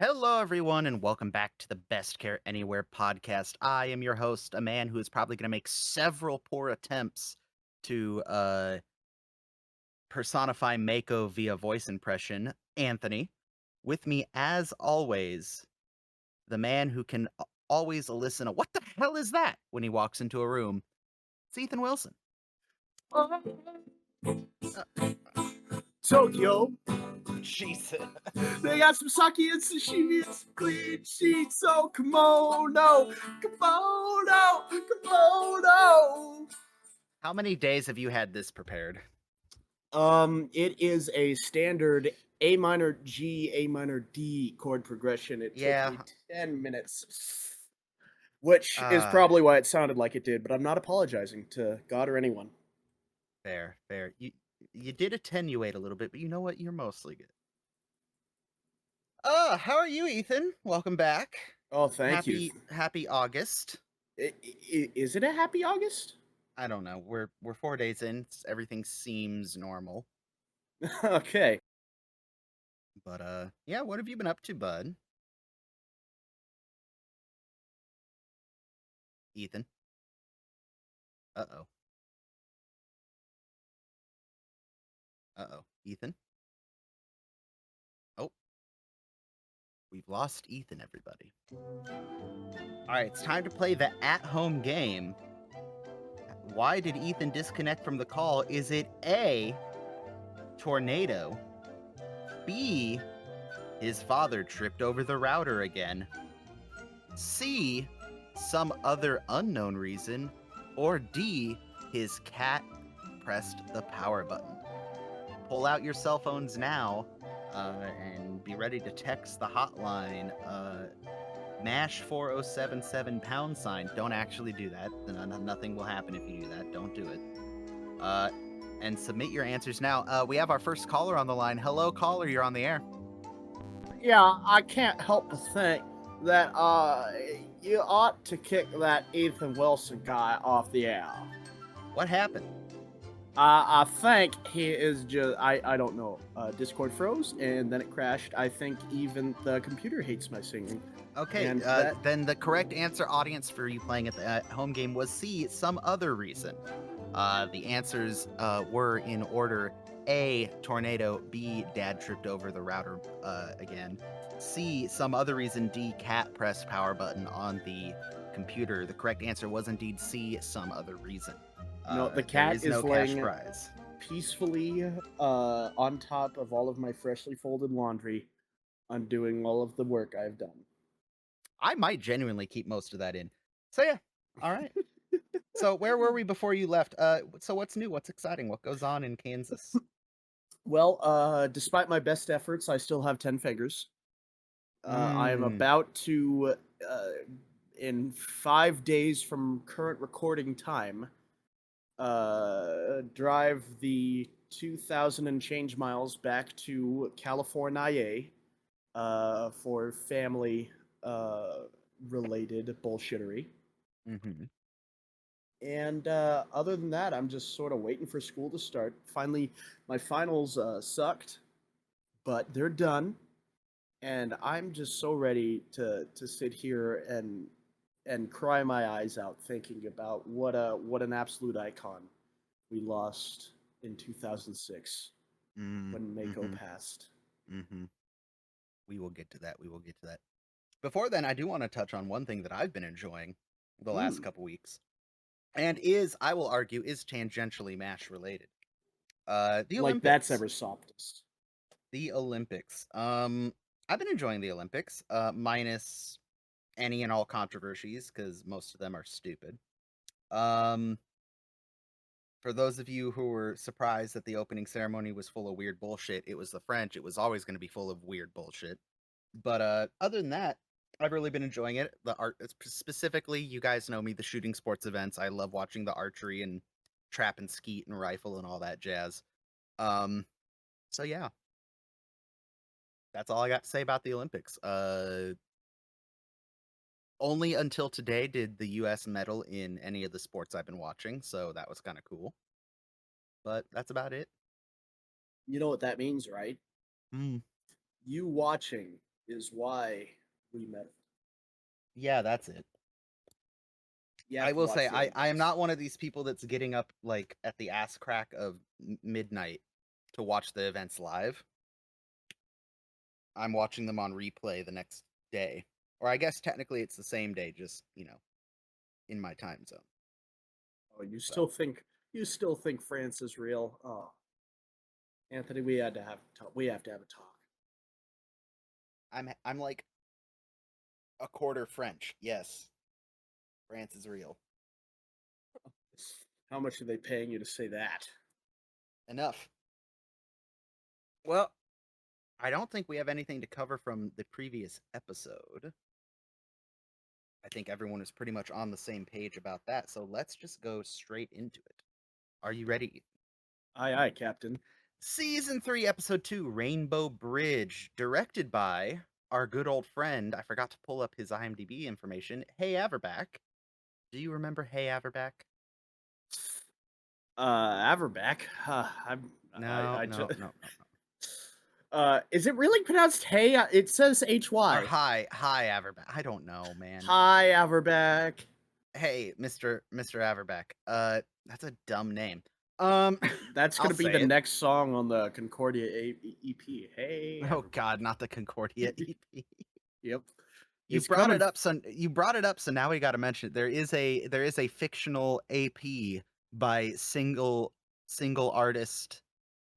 Hello, everyone, and welcome back to the Best Care Anywhere podcast. I am your host, a man who is probably going to make several poor attempts to personify Mako via voice impression, Anthony. With me, as always, the man who can always elicit a "What the hell is that?" when he walks into a room. It's Ethan Wilson. Uh, Tokyo. Jesus. They got some sake and sashimi and some clean sheets. So kimono, kimono, kimono. How many days have you had this prepared? It is a standard A minor G, A minor D chord progression. It took Yeah. me 10 minutes, which is Uh, probably why it sounded like it did, but I'm not apologizing to God or anyone. fair. You did attenuate a little bit, but you know what? You're mostly good. How are you, Ethan? Welcome back. Oh, thank you. Happy August. Is it a happy August? I don't know. We're 4 days in. Everything seems normal. Okay. But yeah, what have you been up to, bud? Ethan. Uh-oh. Uh-oh. Ethan? Oh, we've lost Ethan, everybody. Alright, it's time to play the at-home game. Why did Ethan disconnect from the call? Is it A, tornado? B, his father tripped over the router again? C, some other unknown reason? Or D, his cat pressed the power button? Pull out your cell phones now and be ready to text the hotline. Mash 4077 pound sign. Don't actually do that. Nothing will happen if you do that. Don't do it. And submit your answers now. We have our first caller on the line. Hello, caller. You're on the air. Yeah, I can't help but think that you ought to kick that Ethan Wilson guy off the air. What happened? I think he is just I don't know. Discord froze and then it crashed. I think even the computer hates my singing. Okay, And then the correct answer, audience, for you playing at the home game was C, some other reason. The answers were in order: A, tornado; B, dad tripped over the router again; C, some other reason; D, cat pressed power button on the computer. The correct answer was indeed C, some other reason. no, the There cat is is no cash laying prize. peacefully on top of all of my freshly folded laundry, undoing all of the work I've done. I might genuinely keep most of that in. So yeah, all right. So where were we before you left? So what's new? What's exciting? What goes on in Kansas? Well, despite my best efforts, I still have 10 fingers. I am Mm. about to, in 5 days from current recording time, drive the 2,000 and change miles back to California for family related bullshittery. Hmm. And other than that, I'm just sort of waiting for school to start. Finally, my finals sucked, but they're done. And I'm just so ready to sit here and cry my eyes out thinking about what an absolute icon we lost in 2006 when Mako Mm-hmm. passed. Mm-hmm. We will get to that. We will get to that. Before then, I do want to touch on one thing that I've been enjoying the last Mm, couple weeks, and I will argue, is tangentially MASH related. The like that's Olympics. ever softest. The Olympics. I've been enjoying the Olympics, minus any and all controversies, because most of them are stupid. Um, for those of you who were surprised that the opening ceremony was full of weird bullshit, it was the French. It was always going to be full of weird bullshit. But other than that, I've really been enjoying it. The art, specifically, you guys know me, the shooting sports events. I love watching the archery and trap and skeet and rifle and all that jazz. Um, so yeah, that's all I got to say about the Olympics. Only until today did the U.S. medal in any of the sports I've been watching, so that was kind of cool. But that's about it. You know what that means, right? Mm. You watching is why we met. Yeah, that's it. You I have to will watch say the I am endings. not one of these people that's getting up like at the ass crack of midnight to watch the events live. I'm watching them on replay the next day. Or I guess technically it's the same day, just, in my time zone. Oh, So you still think France is real? Oh, Anthony, we had to have talk. We have to have a talk. I'm like a quarter French. Yes. France is real. How much are they paying you to say that? Enough. Well, I don't think we have anything to cover from the previous episode. I think everyone is pretty much on the same page about that, so let's just go straight into it. Are you ready? Aye, aye, Captain. Season 3, Episode 2, Rainbow Bridge, directed by our good old friend. I forgot to pull up his IMDb information. Hey Averback. Do you remember Hey Averback? Averback. No, I no, just. no, no, no. Is it really pronounced hey? It says Or hy. hi Averback. I don't know, man. Hi, Averback. Hey, Mr. Averback. That's a dumb name. That's I'll gonna be the say it. next song on the Concordia EP. Hey, Oh Averback. God, not the Concordia EP. Yep, You it's brought coming. it up, so now we got to mention it. There is a fictional AP by single artist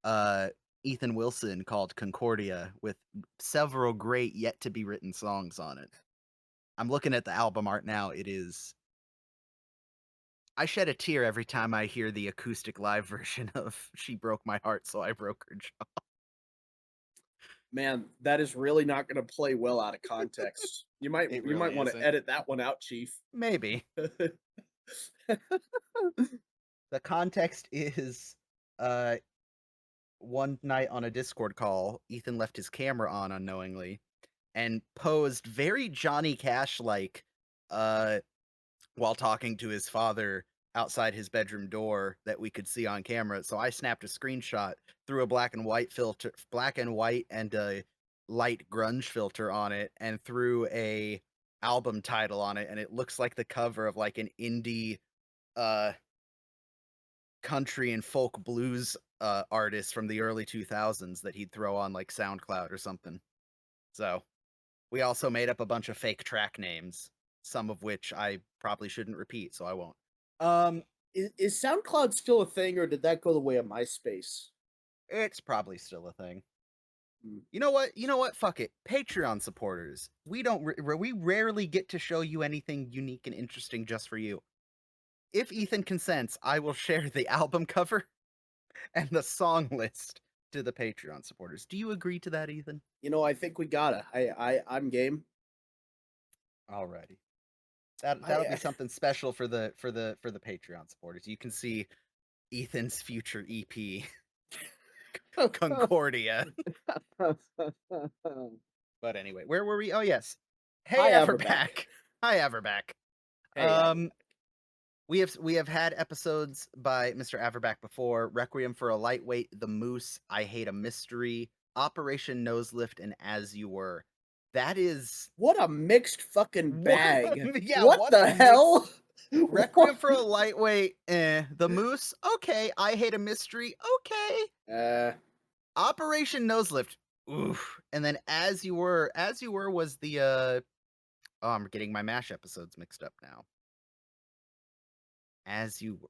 uh Ethan Wilson called Concordia with several great yet to be written songs on it. I'm looking at the album art now. It is I shed a tear every time I hear the acoustic live version of She Broke My Heart, So I Broke Her Jaw. Man, that is really not gonna play well out of context. It You might really want to isn't. edit that one out, Chief. Maybe. The context is uh one night on a Discord call, Ethan left his camera on unknowingly and posed very Johnny Cash like uh while talking to his father outside his bedroom door that we could see on camera. So I snapped a screenshot, threw a black and white and a light grunge filter on it, and threw a album title on it, and it looks like the cover of like an indie uh country and folk blues artist from the early 2000s that he'd throw on like SoundCloud or something. So we also made up a bunch of fake track names, some of which I probably shouldn't repeat, so I won't. Is SoundCloud still a thing, or did that go the way of MySpace? It's probably still a thing. Hmm. You know what? You know what? Fuck it. Patreon supporters. We rarely get to show you anything unique and interesting just for you. If Ethan consents, I will share the album cover and the song list to the Patreon supporters. Do you agree to that, Ethan? I think we gotta. I'm game. Alrighty. That'll be I something special for the Patreon supporters. You can see Ethan's future EP, Concordia. But anyway, where were we? Oh yes. Hey Hi, Averback. Averback. Hi Averback. Hey, Um Averback. we have had episodes by Mr. Averback before. Requiem for a Lightweight, The Moose, I Hate a Mystery, Operation Noselift, and As You Were. That is What a mixed fucking what bag. yeah, What what a the mix. hell? Requiem What? for a Lightweight, The Moose, okay. I Hate a Mystery, okay. Uh, Operation Noselift, oof. And then As You Were was the oh, I'm getting my MASH episodes mixed up now.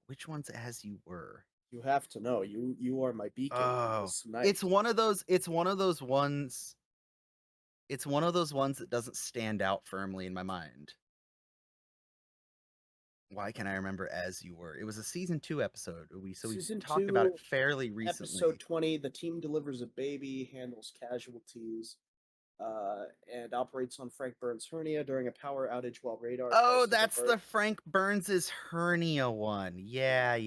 Which one's As You Were? you have to know. You are my beacon on Oh, this night. it's one of those ones that doesn't stand out firmly in my mind. Why can I remember As You Were? It was a season 2 episode. We Season talked about it 2, fairly episode recently. 20. The team delivers a baby, handles casualties, and operates on Frank Burns' hernia during a power outage while radar tries Oh, to that's divert. the Frank Burns's hernia one. Yeah.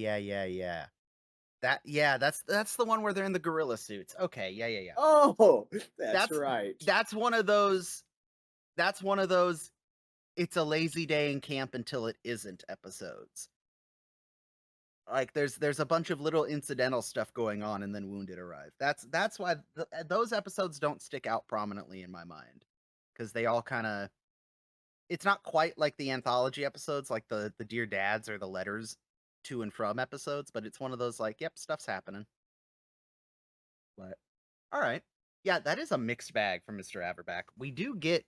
That's the one where they're in the gorilla suits. Okay, yeah. Oh, that's That's right. that's one of those that's one of those it's a lazy day in camp until it isn't episodes. Like there's a bunch of little incidental stuff going on and then Wounded arrive. That's why those episodes don't stick out prominently in my mind. because they all kind of. It's not quite like the anthology episodes, like the Dear Dads or the letters to and from episodes, but it's one of those like, yep, stuff's happening. But all right, yeah, that is a mixed bag from Mr. Averback. We do get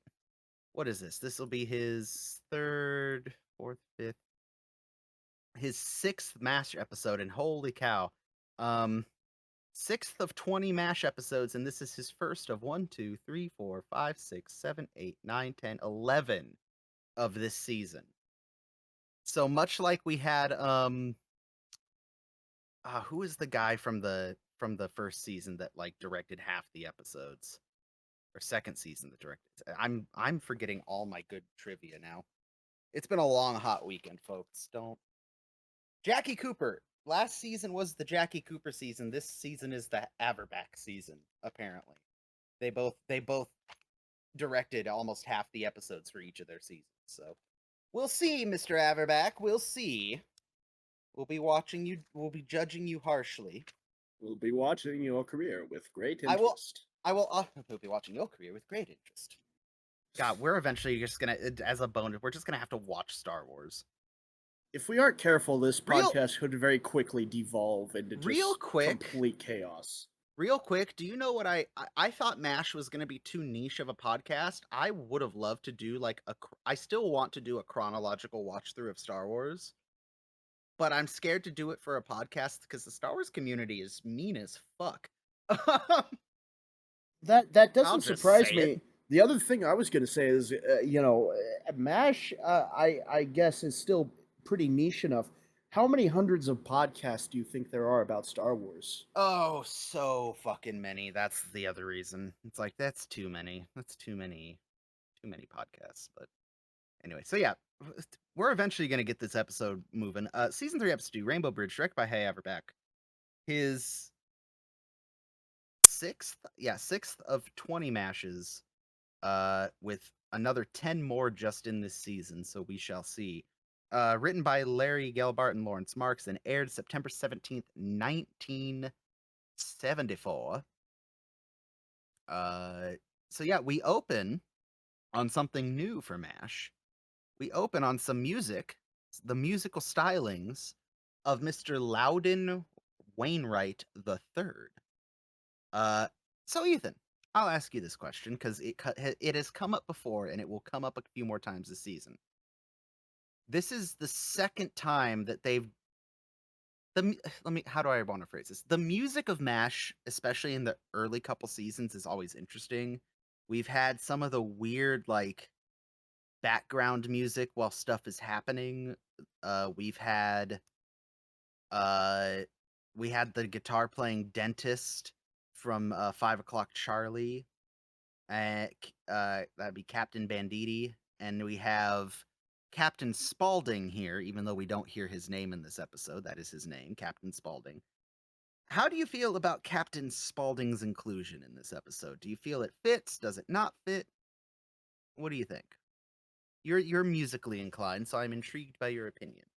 what is this? This will be his third, fourth, fifth, his sixth MASH episode, and holy cow, um, sixth of 20 MASH episodes, and this is his first of 1, 2, 3, 4, 5, 6, 7, 8, 9, 10, 11 of this season. So much like we had, who is the guy from the first season that like directed half the episodes, or second season that directed? I'm forgetting all my good trivia now. It's been a long, hot weekend, folks. Don't. Jackie Cooper. Last season was the Jackie Cooper season. This season is the Averback season. Apparently, they both directed almost half the episodes for each of their seasons. So we'll see, Mr. Averback. We'll see. We'll be watching you. We'll be judging you harshly. We'll be watching your career with great I will. interest. We'll be watching your career with great interest. God, we're eventually just gonna, as a bonus, we're just gonna have to watch Star Wars. If we aren't careful, this podcast could very quickly devolve into just complete chaos. Real quick, do you know what I thought MASH was going to be too niche of a podcast? I would have loved to do like I still want to do a chronological watch through of Star Wars, but I'm scared to do it for a podcast because the Star Wars community is mean as fuck. That doesn't surprise me. The other thing I was going to say is, MASH, I guess, is still pretty niche enough. How many hundreds of podcasts do you think there are about Star Wars? Oh, so fucking many. That's the other reason. It's like, that's too many. That's too many podcasts. But anyway, so yeah, we're eventually going to get this episode moving. Season 3, episode 2, Rainbow Bridge, directed by Averback. His sixth of 20 mashes, with another 10 more just in this season, so we shall see. Written by Larry Gelbart and Lawrence Marks, and aired September 17th, 1974. So yeah, we open on something new for MASH. We open on some music, the musical stylings of Mr. Louden Wainwright III. So Ethan, I'll ask you this question because it has come up before and it will come up a few more times this season. This is the second time that how do I want to phrase this? The music of MASH, especially in the early couple seasons, is always interesting. We've had some of the weird, like, background music while stuff is happening. We had the guitar playing dentist from 5 O'Clock Charlie. That'd be Captain Banditti. And we have Captain Spaulding here, even though we don't hear his name in this episode. That is his name, Captain Spaulding. How do you feel about Captain Spaulding's inclusion in this episode? Do you feel it fits? Does it not fit? What do you think? You're musically inclined, so I'm intrigued by your opinion.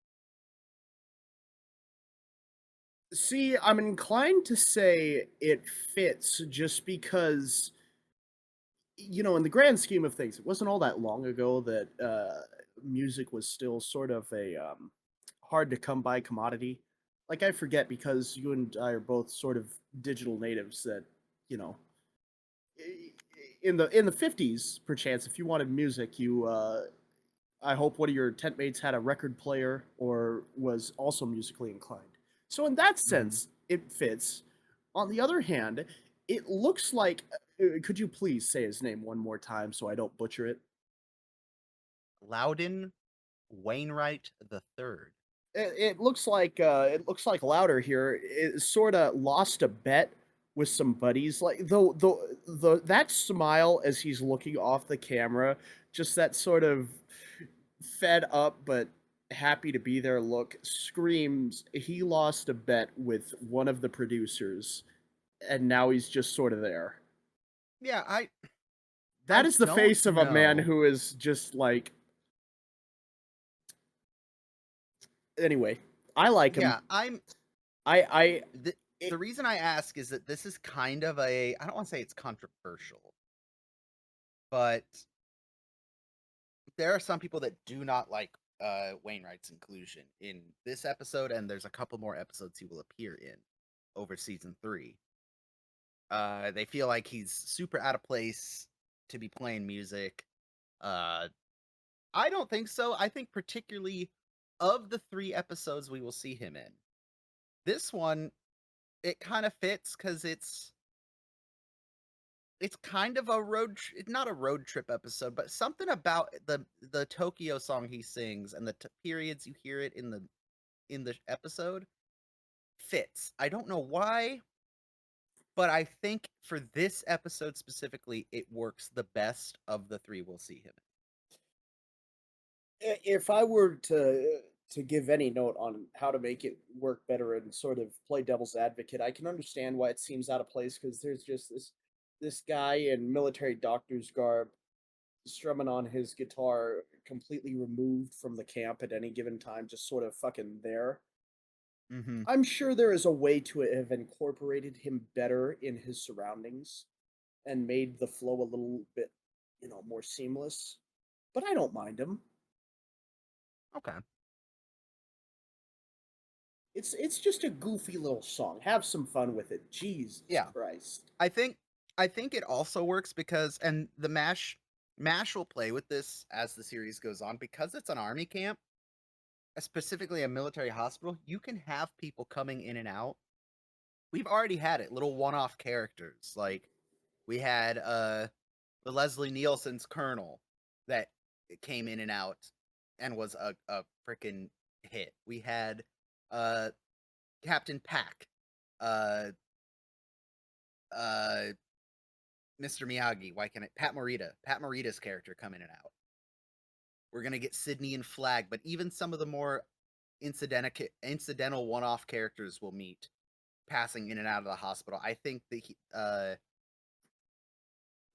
See, I'm inclined to say it fits just because, in the grand scheme of things, it wasn't all that long ago that music was still sort of a hard to come by commodity. Like, I forget because you and I are both sort of digital natives that, in the 50s, perchance, if you wanted music, I hope one of your tent mates had a record player or was also musically inclined. So in that sense, it fits. On the other hand, it looks like. Could you please say his name one more time so I don't butcher it? Louden Wainwright III. It looks like Louder here is sort of lost a bet with some buddies. Like that smile as he's looking off the camera, just that sort of fed up but happy to be there look screams he lost a bet with one of the producers and now he's just sort of there. Yeah, that is the face of a man who is just like. Anyway, I like him. Yeah, the reason I ask is that this is kind of I don't want to say it's controversial, but there are some people that do not like Wainwright's inclusion in this episode, and there's a couple more episodes he will appear in over season 3. They feel like he's super out of place to be playing music. Uh, I don't think so. I think particularly of the 3 episodes we will see him in, this one, it kind of fits because it's kind of a not a road trip episode, but something about the Tokyo song he sings and the periods you hear it in the episode fits. I don't know why, but I think for this episode specifically, it works the best of the 3 we'll see him If I were to give any note on how to make it work better and sort of play devil's advocate, I can understand why it seems out of place because there's just this guy in military doctor's garb strumming on his guitar, completely removed from the camp at any given time, just sort of fucking there. in. I'm sure there is a way to have incorporated him better in his surroundings and made the flow a little bit, more seamless. But I don't mind him. Okay. It's just a goofy little song. Have some fun with it. Jesus Yeah. Christ. I think it also works because and the Mash will play with this as the series goes on because it's an army camp, specifically a military hospital. You can have people coming in and out. We've already had it, little one-off characters. Like we had the Leslie Nielsen's Colonel that came in and out and was a freaking hit. We had uh Captain Pack, uh uh Mr. Miyagi, why can't I Pat Morita. Pat Morita's character come in and out. We're gonna get Sydney and Flag, but even some of the more incidental one-off characters will meet passing in and out of the hospital. I think the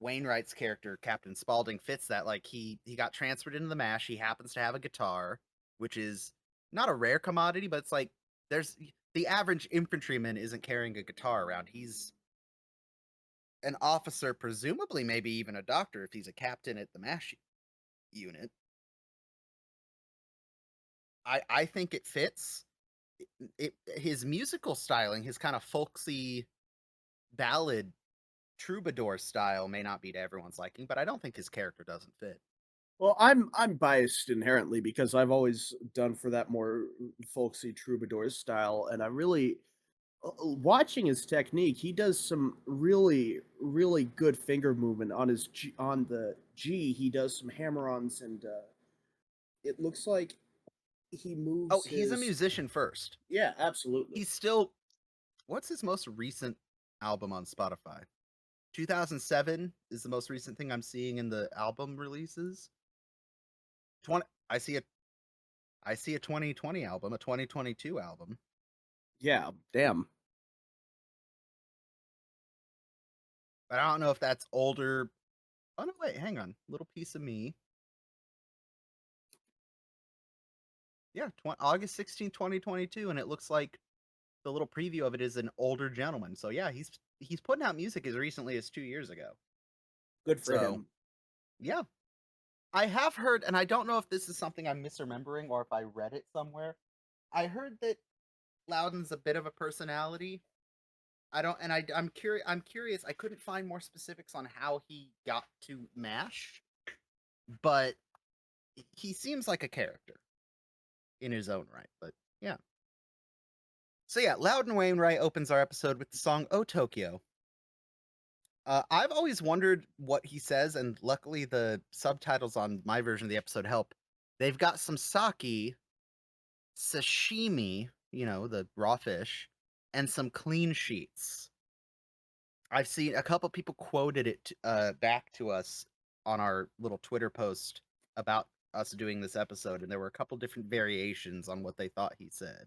Wainwright's character, Captain Spaulding, fits that. Like he got transferred into the MASH. He happens to have a guitar, which is not a rare commodity, but it's like there's the average infantryman isn't carrying a guitar around. He's an officer, presumably maybe even a doctor if he's a captain at the MASH unit. I think it fits. His musical styling, his kind of folksy ballad troubadour style may not be to everyone's liking, but I don't think his character doesn't fit. Well, I'm biased inherently because I've always done for that more folksy troubadour style, and I really watching his technique. He does some really good finger movement on on the G. He does some hammer-ons, and it looks like he Oh, moves he's a his. musician first. Yeah, absolutely. He's still what's his most recent album on Spotify? 2007 is the most recent thing I'm seeing in the album releases. 20 I see a 2020 album, a 2022 album. Yeah, damn. But I don't know if that's older. Oh no, wait, hang on. Little Piece of Me. Yeah, August 16th, 2022, and it looks like the little preview of it is an older gentleman. So yeah, he's putting out music as recently as 2 years ago. Good for So him. yeah, I have heard, and I don't know if this is something I'm misremembering or if I read it somewhere. I heard that Loudon's a bit of a personality. I don't, and I'm curious. I'm curious. I couldn't find more specifics on how he got to Mash, but he seems like a character in his own right. But yeah. So yeah, Loudon Wainwright opens our episode with the song "Oh Tokyo." I've always wondered what he says, and luckily the subtitles on my version of the episode help. They've got some sake, sashimi, the raw fish, and some clean sheets. I've seen a couple people quoted it back to us on our little Twitter post about us doing this episode, and there were a couple different variations on what they thought he said.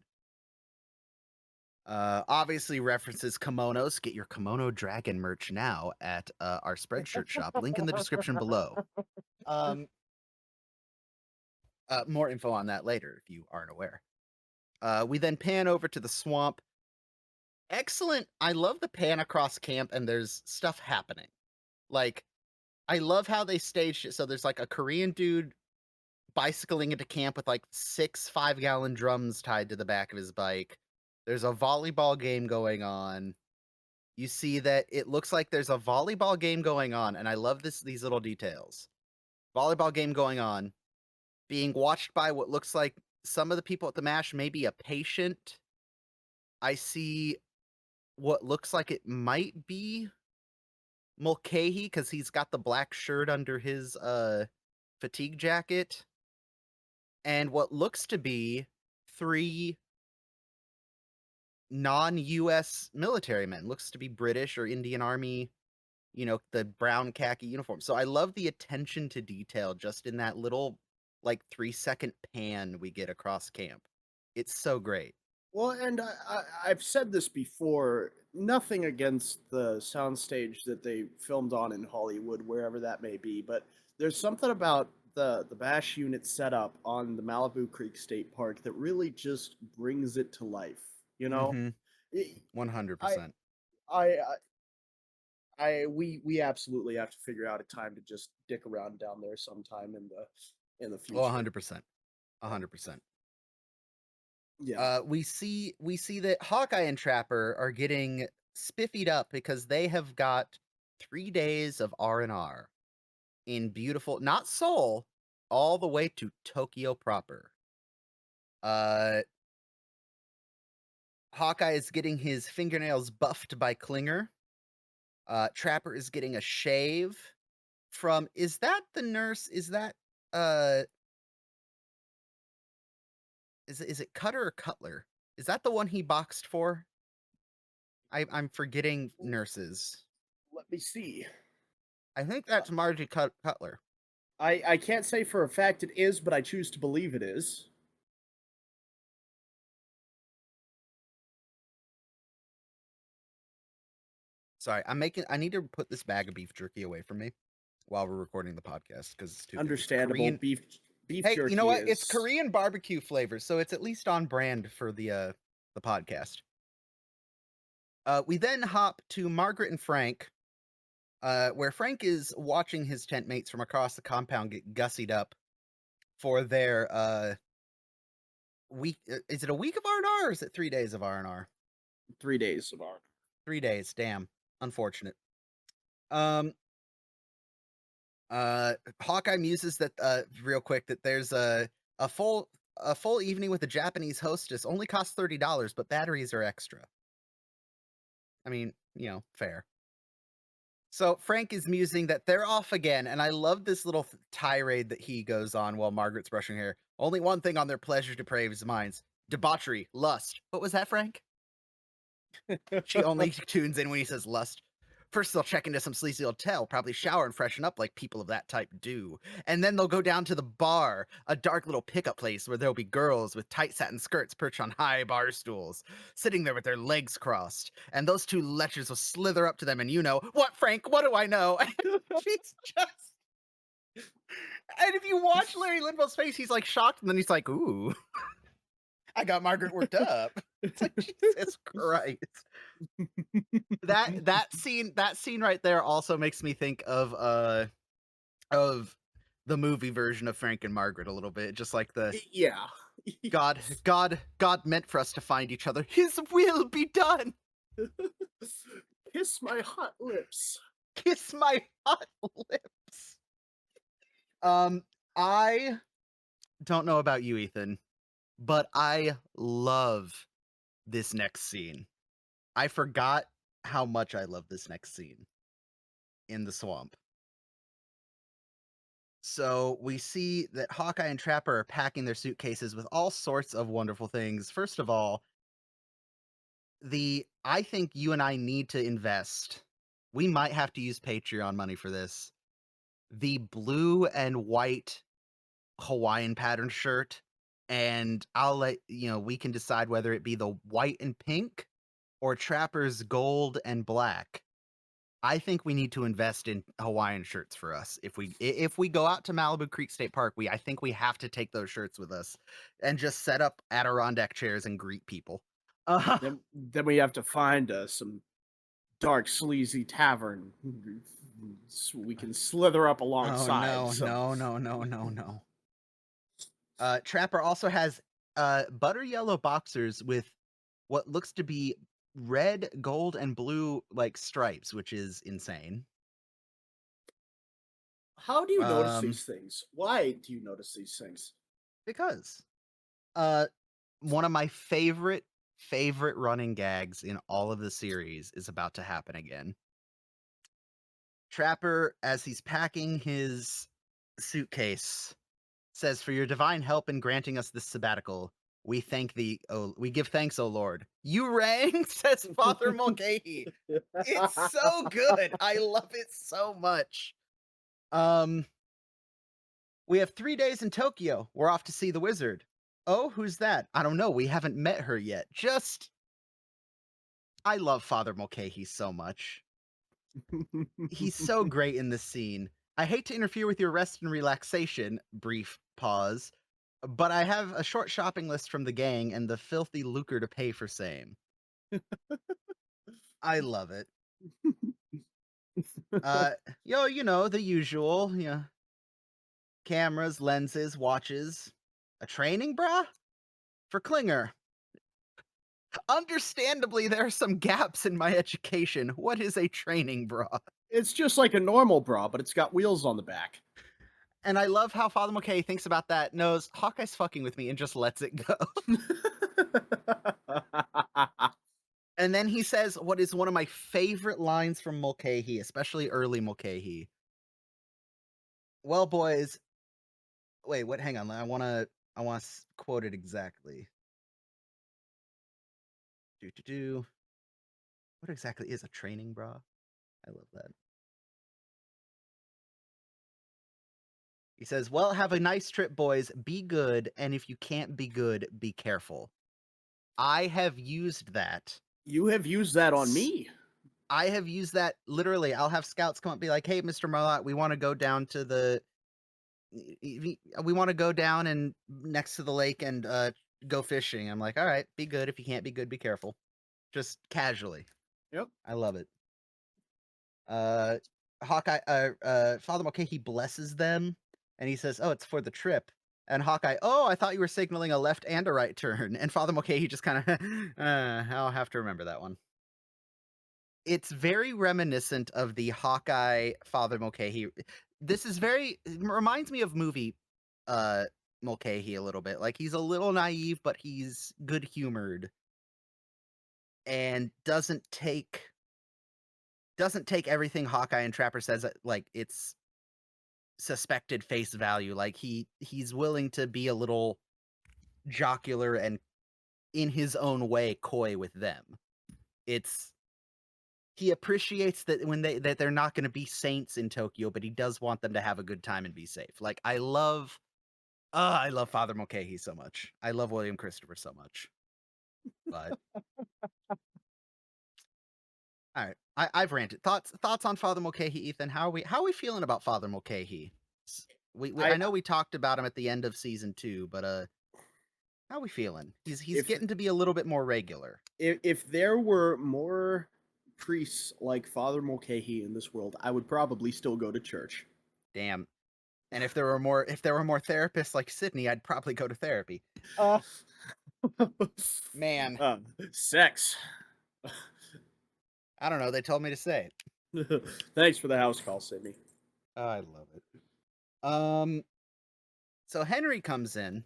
Obviously references kimonos. Get your kimono dragon merch now at our Spreadshirt shop. Link in the description below. More info on that later if you aren't aware. We then pan over to the swamp. Excellent. I love the pan across camp and there's stuff happening. Like, I love how they staged it. So there's like a Korean dude bicycling into camp with like 6 5-gallon drums tied to the back of his bike. There's a volleyball game going on. You see that it looks like there's a volleyball game going on, and I love these little details. Volleyball game going on, being watched by what looks like some of the people at the MASH, maybe a patient. I see what looks like it might be Mulcahy because he's got the black shirt under his fatigue jacket, and what looks to be 3 non-US military men. Looks to be British or Indian Army, the brown khaki uniform. So I love the attention to detail just in that little like 3-second pan we get across camp. It's so great. Well, and I've said this before. Nothing against the soundstage that they filmed on in Hollywood, wherever that may be, but there's something about the Bash unit setup on the Malibu Creek State Park that really just brings it to life. You know, Mhm. I, 100%. I, we absolutely have to figure out a time to just dick around down there sometime in the Oh, future. 100%. 100%. Yeah. We see that Hawkeye and Trapper are getting spiffied up because they have got 3 days of R&R in beautiful, not Seoul, all the way to Tokyo proper. Uh, Hawkeye is getting his fingernails buffed by Klinger. Trapper is getting a shave from, is that the nurse? Is that, uh, is it Cutter or Cutler? Is that the one he boxed for? I'm forgetting nurses. Let me see. I think that's Margie Cutler. I can't say for a fact it is, but I choose to believe it is. Sorry, I need to put this bag of beef jerky away from me while we're recording the podcast because it's too good. It's Understandable. Korean. Beef Hey, you know jerky what? It's is Korean barbecue flavor, so it's at least on brand for the podcast. We then hop to Margaret and Frank, where Frank is watching his tent mates from across the compound get gussied up for their week. Is it a week of R&R or is it 3 days of R&R? 3 days of art. 3 days. Damn, unfortunate. Um, Hawkeye muses that real quick that there's a full evening with a Japanese hostess only costs $30, but batteries are extra. I mean, fair. So Frank is musing that they're off again, and I love this little tirade that he goes on while Margaret's brushing hair. Only one thing on their pleasure depraved minds: debauchery, lust. What was that, Frank? She only tunes in when he says lust. First, they'll check into some sleazy hotel, probably shower and freshen up like people of that type do. And then they'll go down to the bar, a dark little pickup place where there'll be girls with tight satin skirts perched on high bar stools, sitting there with their legs crossed. And those two lechers will slither up to them and what, Frank? What do I know? She's just... And if you watch Larry Linville's face, he's like shocked, and then he's like, ooh, I got Margaret worked up. It's like, Jesus Christ. That scene right there also makes me think of the movie version of Frank and Margaret a little bit, just like the Yeah. God meant for us to find each other. His will be done. Kiss my hot lips. Kiss my hot lips. I don't know about you, Ethan, but I love this next scene. I forgot how much I love this next scene in the swamp. So we see that Hawkeye and Trapper are packing their suitcases with all sorts of wonderful things. First of all, I think you and I need to invest. We might have to use Patreon money for this. The blue and white Hawaiian pattern shirt, and I'll let we can decide whether it be the white and pink or Trapper's gold and black. I think we need to invest in Hawaiian shirts for us. If we go out to Malibu Creek State Park, I think we have to take those shirts with us and just set up Adirondack chairs and greet people. Then we have to find some dark sleazy tavern so we can slither up Oh alongside. no. Trapper also has butter yellow boxers with what looks to be red, gold, and blue like stripes, which is insane. How do you notice Um, these things? Why do you notice these things? because uh, one of my favorite running gags in all of the series is about to happen again. Trapper, as he's packing his suitcase, says, "For your divine help in granting us this sabbatical, we thank thee. Oh, we give thanks, O Lord." "You rang," says Father Mulcahy. It's so good. I love it so much. Um, we have 3 days in Tokyo. We're off to see the wizard. "Oh, who's that?" "I don't know. We haven't met her yet." I love Father Mulcahy so much. He's so great in this scene. "I hate to interfere with your rest and relaxation," brief pause, "but I have a short shopping list from the gang and the filthy lucre to pay for same." I love it. Uh, you know, the usual, cameras, lenses, watches. "A training bra? For Klinger. Understandably, there are some gaps in my education. What is a training bra?" It's just like a normal bra, but it's got wheels on the back. And I love how Father McKay thinks about that, knows Hawkeye's fucking with me, and just lets it go. And then he says what is one of my favorite lines from Mulcahy, especially early Mulcahy. "Well, boys," wait, what? Hang on, I wanna quote it exactly. Do do do. What exactly is a training bra? I love that. He says, "Well, have a nice trip, boys. Be good, and if you can't be good, be careful." I have used that. You have used that on s- me. I have used that literally. I'll have scouts come up and be like, "Hey, Mr. Marlot, we want to go down to we want to go down and next to the lake and go fishing." I'm like, "All right, be good. If you can't be good, be careful." Just casually. Yep. I love it. Uh, Hawkeye, Father Mulcahy blesses them, and he says, "Oh, it's for the trip." And Hawkeye, "Oh, I thought you were signaling a left and a right turn." And Father Mulcahy just kind of, I'll have to remember that one. It's very reminiscent of the Hawkeye Father Mulcahy. This is it reminds me of movie uh Mulcahy a little bit. Like he's a little naive, but he's good humored and doesn't take everything Hawkeye and Trapper says like it's suspected face value. Like he's willing to be a little jocular and in his own way coy with them. It's He appreciates that that they're not going to be saints in Tokyo, but he does want them to have a good time and be safe. Like I love Father Mulcahy so much. I love William Christopher so much. But all right, I've ranted. Thoughts on Father Mulcahy, Ethan? How are we feeling about Father Mulcahy? I I know we talked about him at the end of season 2, but how are we feeling? He's if getting to be a little bit more regular. if there were more priests like Father Mulcahy in this world, I would probably still go to church. Damn. And if there were more therapists like Sydney, I'd probably go to therapy. Man, uh, Sex. I don't know. They told me to say it. Thanks for the house call, Sydney. I love it. Um, so Henry comes in.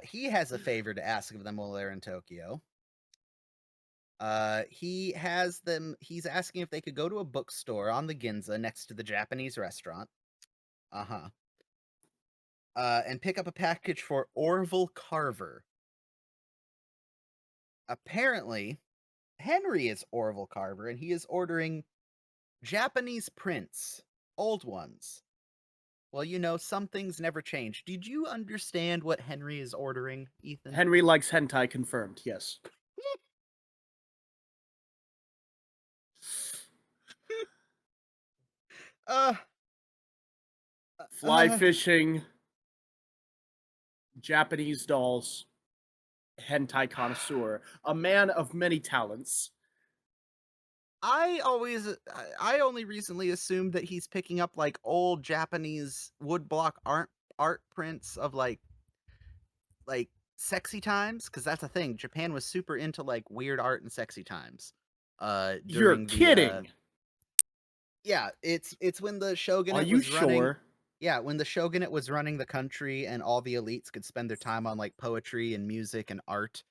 He has a favor to ask of them while they're in Tokyo. He's asking if they could go to a bookstore on the Ginza next to the Japanese restaurant. Uh-huh. And pick up a package for Orville Carver. Apparently, Henry is Orville Carver, and he is ordering Japanese prints, old ones. Well, some things never change. Did you understand what Henry is ordering, Ethan? Henry likes hentai confirmed. Yes. Uh, Fly uh, fishing, Japanese dolls, hentai connoisseur, a man of many talents. I only recently assumed that he's picking up like old Japanese woodblock art prints of like like sexy times, because that's a thing. Japan was super into like weird art and sexy times. You're During the kidding. yeah, it's when the Are shogunate you was running. sure? Yeah, when the shogunate was running the country and all the elites could spend their time on like poetry and music and art.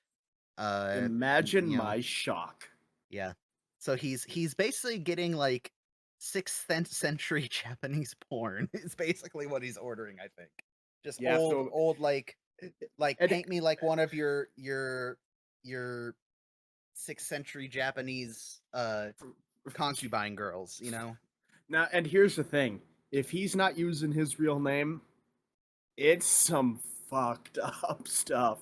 Imagine You know, my shock. yeah. So he's basically getting like century Japanese porn. Is basically what he's ordering, I think. Just You have to, old like and paint me like one of your 6th century Japanese concubine girls, you know? now, and here's the thing: if he's not using his real name, it's some fucked up stuff.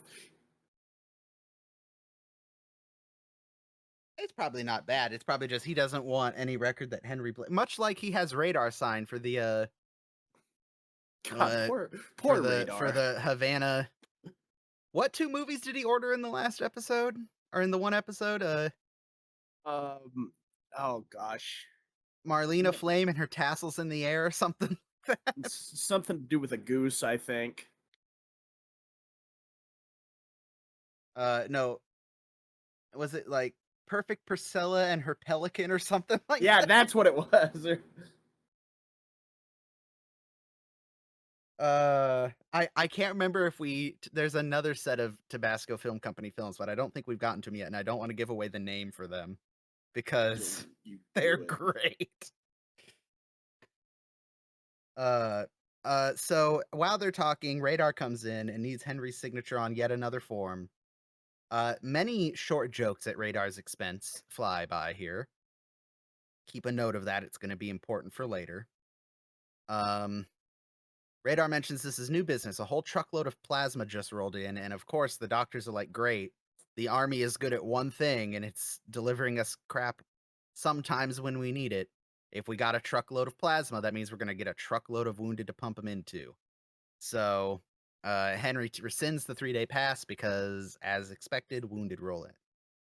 It's probably not bad. It's probably just he doesn't want any record that Henry much like he has radar sign for the God, uh poor for Radar. the Havana. What 2 movies did he order in the last episode? Or in the one episode? Um, oh gosh, Marlena No- Flame and her tassels in the air or something? something to do with a goose, I think. No. Was it like Perfect Priscilla and her pelican or something like Yeah, that? that's what it was. I can't remember if there's another set of Tabasco Film Company films, but I don't think we've gotten to them yet, and I don't want to give away the name for them because You they're do it. great. Uh, so while they're talking, Radar comes in and needs Henry's signature on yet another form. Many short jokes at Radar's expense fly by here. Keep a note of that; it's going to be important for later. Um, Radar mentions this is new business. A whole truckload of plasma just rolled in, and of course, the doctors are like, "Great, the army is good at one thing, and it's delivering us crap sometimes when we need it. If we got a truckload of plasma, that means we're going to get a truckload of wounded to pump them into." So, Henry rescinds the 3-day pass because, as expected, wounded roll in.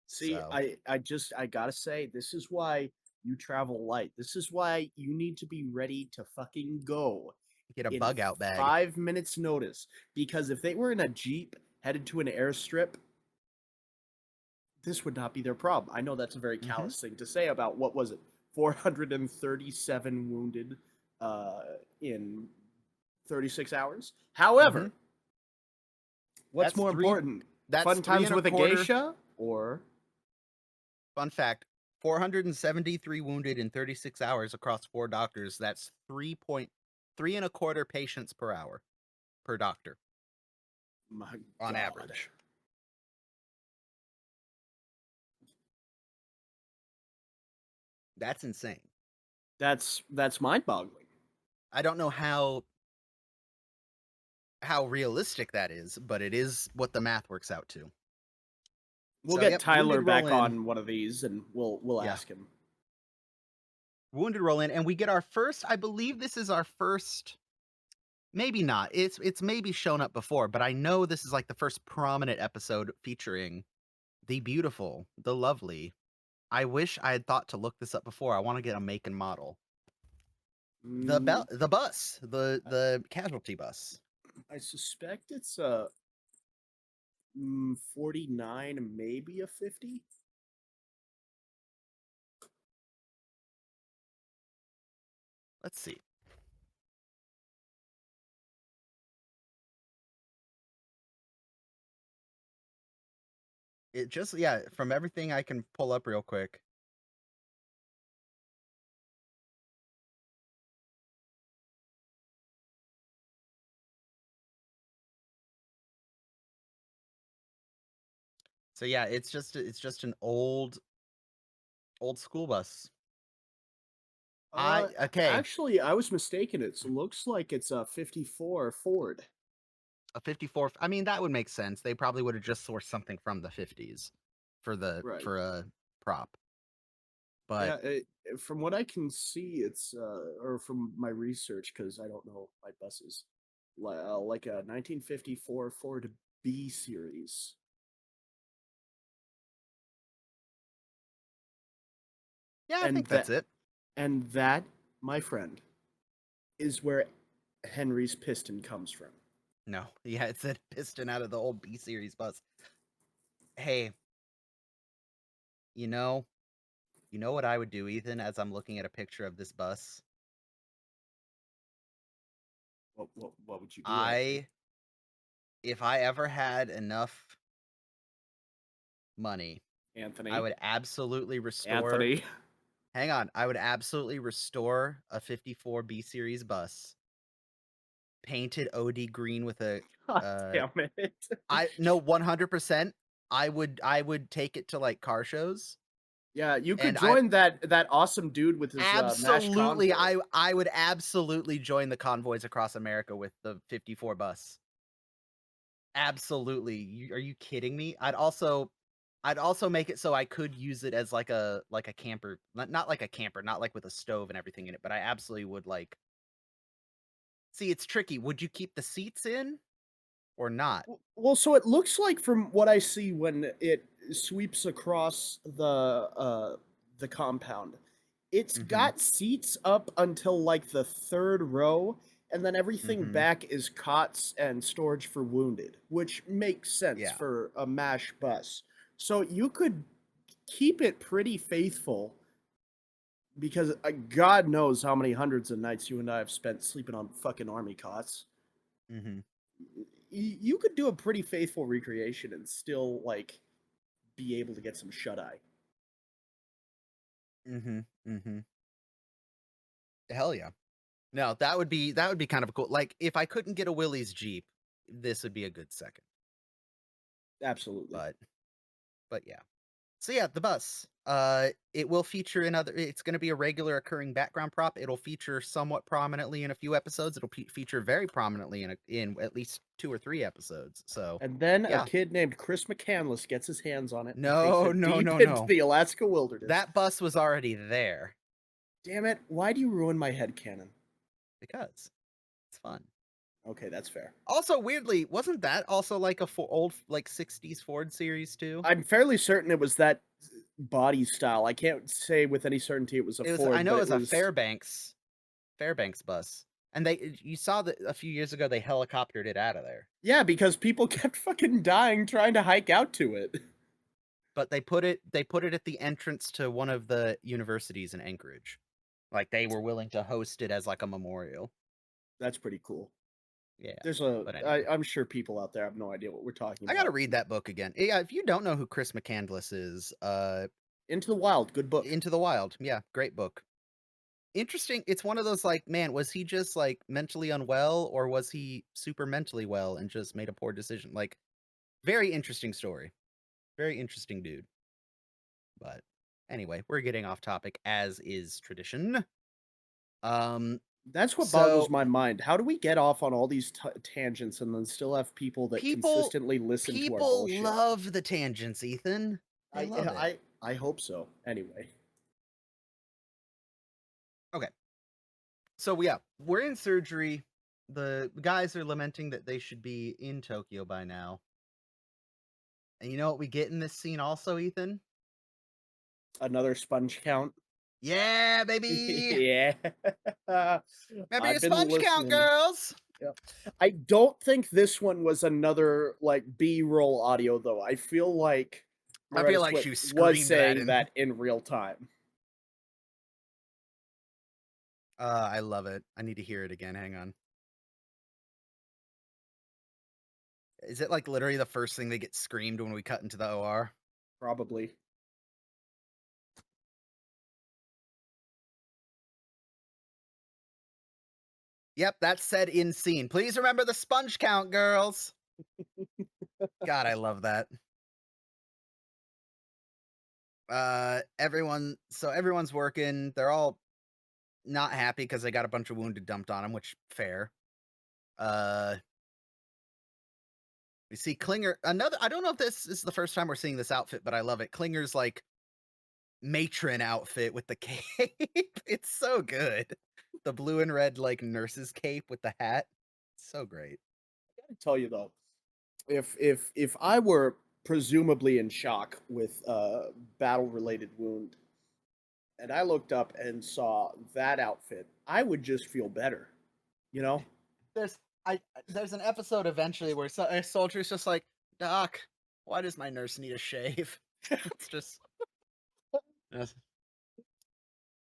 See, So, I gotta say, this is why you travel light. This is why you need to be ready to fucking go get a in bug out bag. 5 minutes notice. Because if they were in a Jeep headed to an airstrip, this would not be their problem. I know that's a very Hmm. callous thing to say about what was it, 437 wounded in 36 hours. Hmm. However, what's That's more three. important? That's Fun three times and a with a quarter. geisha or Fun fact: 473 wounded in 36 hours across 4 doctors. That's 3.3 and a quarter patients per hour per doctor my on god. average. That's insane. That's mind-boggling. I don't know how realistic that is, but it is what the math works out to. We'll So, get yep, Tyler wounded roll back in. on one of these and we'll Yeah, ask him. wounded roll in, and we get our first. I believe this is our first. Maybe not. It's maybe shown up before, but I know this is like the first prominent episode featuring the beautiful, the lovely. I wish I had thought to look this up before. I want to get a make and model. Mm, The bus, I, the casualty bus. I suspect it's 49, maybe a 50. Let's see. It just yeah, from everything I can pull up real quick. So yeah, it's just an old school bus. Uh, Okay, Actually, I was mistaken. It looks like it's a 54 Ford. a 54. I mean, that would make sense. They probably would have just sourced something from the 50s Right. for a prop. But Yeah, from what I can see, it's or from my research, because I don't know my buses, like a 1954 Ford B series. yeah, I And think that's that it. and that, my friend, is where Henry's piston comes from. No. Yeah, it's a piston out of the old B series bus. Hey, you know, you know what I would do, Ethan, as I'm looking at a picture of this bus? What would you do, Anthony? I if I ever had enough money, I Anthony? would absolutely restore Anthony? hang on, I would absolutely restore a 54 B series bus, painted OD green with a God uh damn it. I no 100%. I would take it to like car shows Yeah, you could and I join that awesome dude with his mash absolutely convoy. I would absolutely join the convoys across America with the 54 bus. Absolutely. Are you kidding me? I'd also make it so I could use it as like a camper, not like a camper, not like with a stove and everything in it, but I absolutely would like. See, it's tricky. Would you keep the seats in or not? Well, so it looks like from what I see when it sweeps across the compound, it's Mhm. got seats up until like the third row, and then everything Mhm. back is cots and storage for wounded, which makes sense Yeah. for a MASH bus. So you could keep it pretty faithful because God knows how many hundreds of nights you and I have spent sleeping on fucking army cots. Mhm. You could do a pretty faithful recreation and still like be able to get some shut eye. Mhm. Mhm. Hell yeah. No, that would be kind of cool. Like if I couldn't get a Willys Jeep, this would be a good second. Absolutely. But yeah. So yeah, the bus. It will feature in other. It's going to be a regular occurring background prop. It'll feature somewhat prominently in a few episodes. It'll feature very prominently in at least 2 or 3 episodes. So And then a yeah, kid named Chris McCandless gets his hands on it and takes no, it no, deep no, into no. the Alaska wilderness. That bus was already there Damn it! Why do you ruin my head canon? because it's fun. Okay, that's fair. Also, weirdly, wasn't that also like a old like 60s Ford series too? I'm fairly certain it was that body style. I can't say with any certainty it was a It was. I Ford, know but it it was a was. Fairbanks bus, and you saw that a few years ago they helicoptered it out of there. Yeah, because people kept fucking dying trying to hike out to it. But they put it at the entrance to one of the universities in Anchorage. Like they were willing to host it as like a memorial. That's pretty cool. Yeah. There's a. But anyway, I'm sure people out there have no idea what we're talking I got to about. read that book again. Yeah, if you don't know who Chris McCandless is, Into the Wild, good book. Into the Wild. Yeah, great book. Interesting. It's one of those like, man, was he just like mentally unwell or was he super mentally well and just made a poor decision? Like very interesting story. Very interesting dude. But anyway, we're getting off topic as is tradition. Um That's what boggles so my mind. How do we get off on all these tangents and then still have people that people consistently listen to our people bullshit? love the tangents, Ethan. They I love it. I hope so. Anyway, Okay. So yeah, we're in surgery. The guys are lamenting that they should be in Tokyo by now. And you know what we get in this scene also, Ethan? another sponge count. Yeah, baby. Yeah, Remember your I've been sponge count, listening. girls. Yep. I don't think this one was another like B-roll audio though. I feel like I feel Loretta like Swit she was screamed that saying in. that in real time. I love it. I need to hear it again. Hang on. Is it like literally the first thing that gets screamed when we cut into the OR? Probably. Yep, that's said in scene. Please remember the sponge count, girls. God, I love that. Everyone's working. They're all not happy because they got a bunch of wounded dumped on them, which fair. Uh, we see Klinger. Another. I don't know if this is the first time we're seeing this outfit, but I love it. Klinger's like matron outfit with the cape. It's so good. The blue and red like nurse's cape with the hat. So great. I gotta tell you though, if I were presumably in shock with a battle related wound and I looked up and saw that outfit, I would just feel better, you know? There's There's an episode eventually where a soldier's just like, Doc, why does my nurse need a shave? It's just, yes.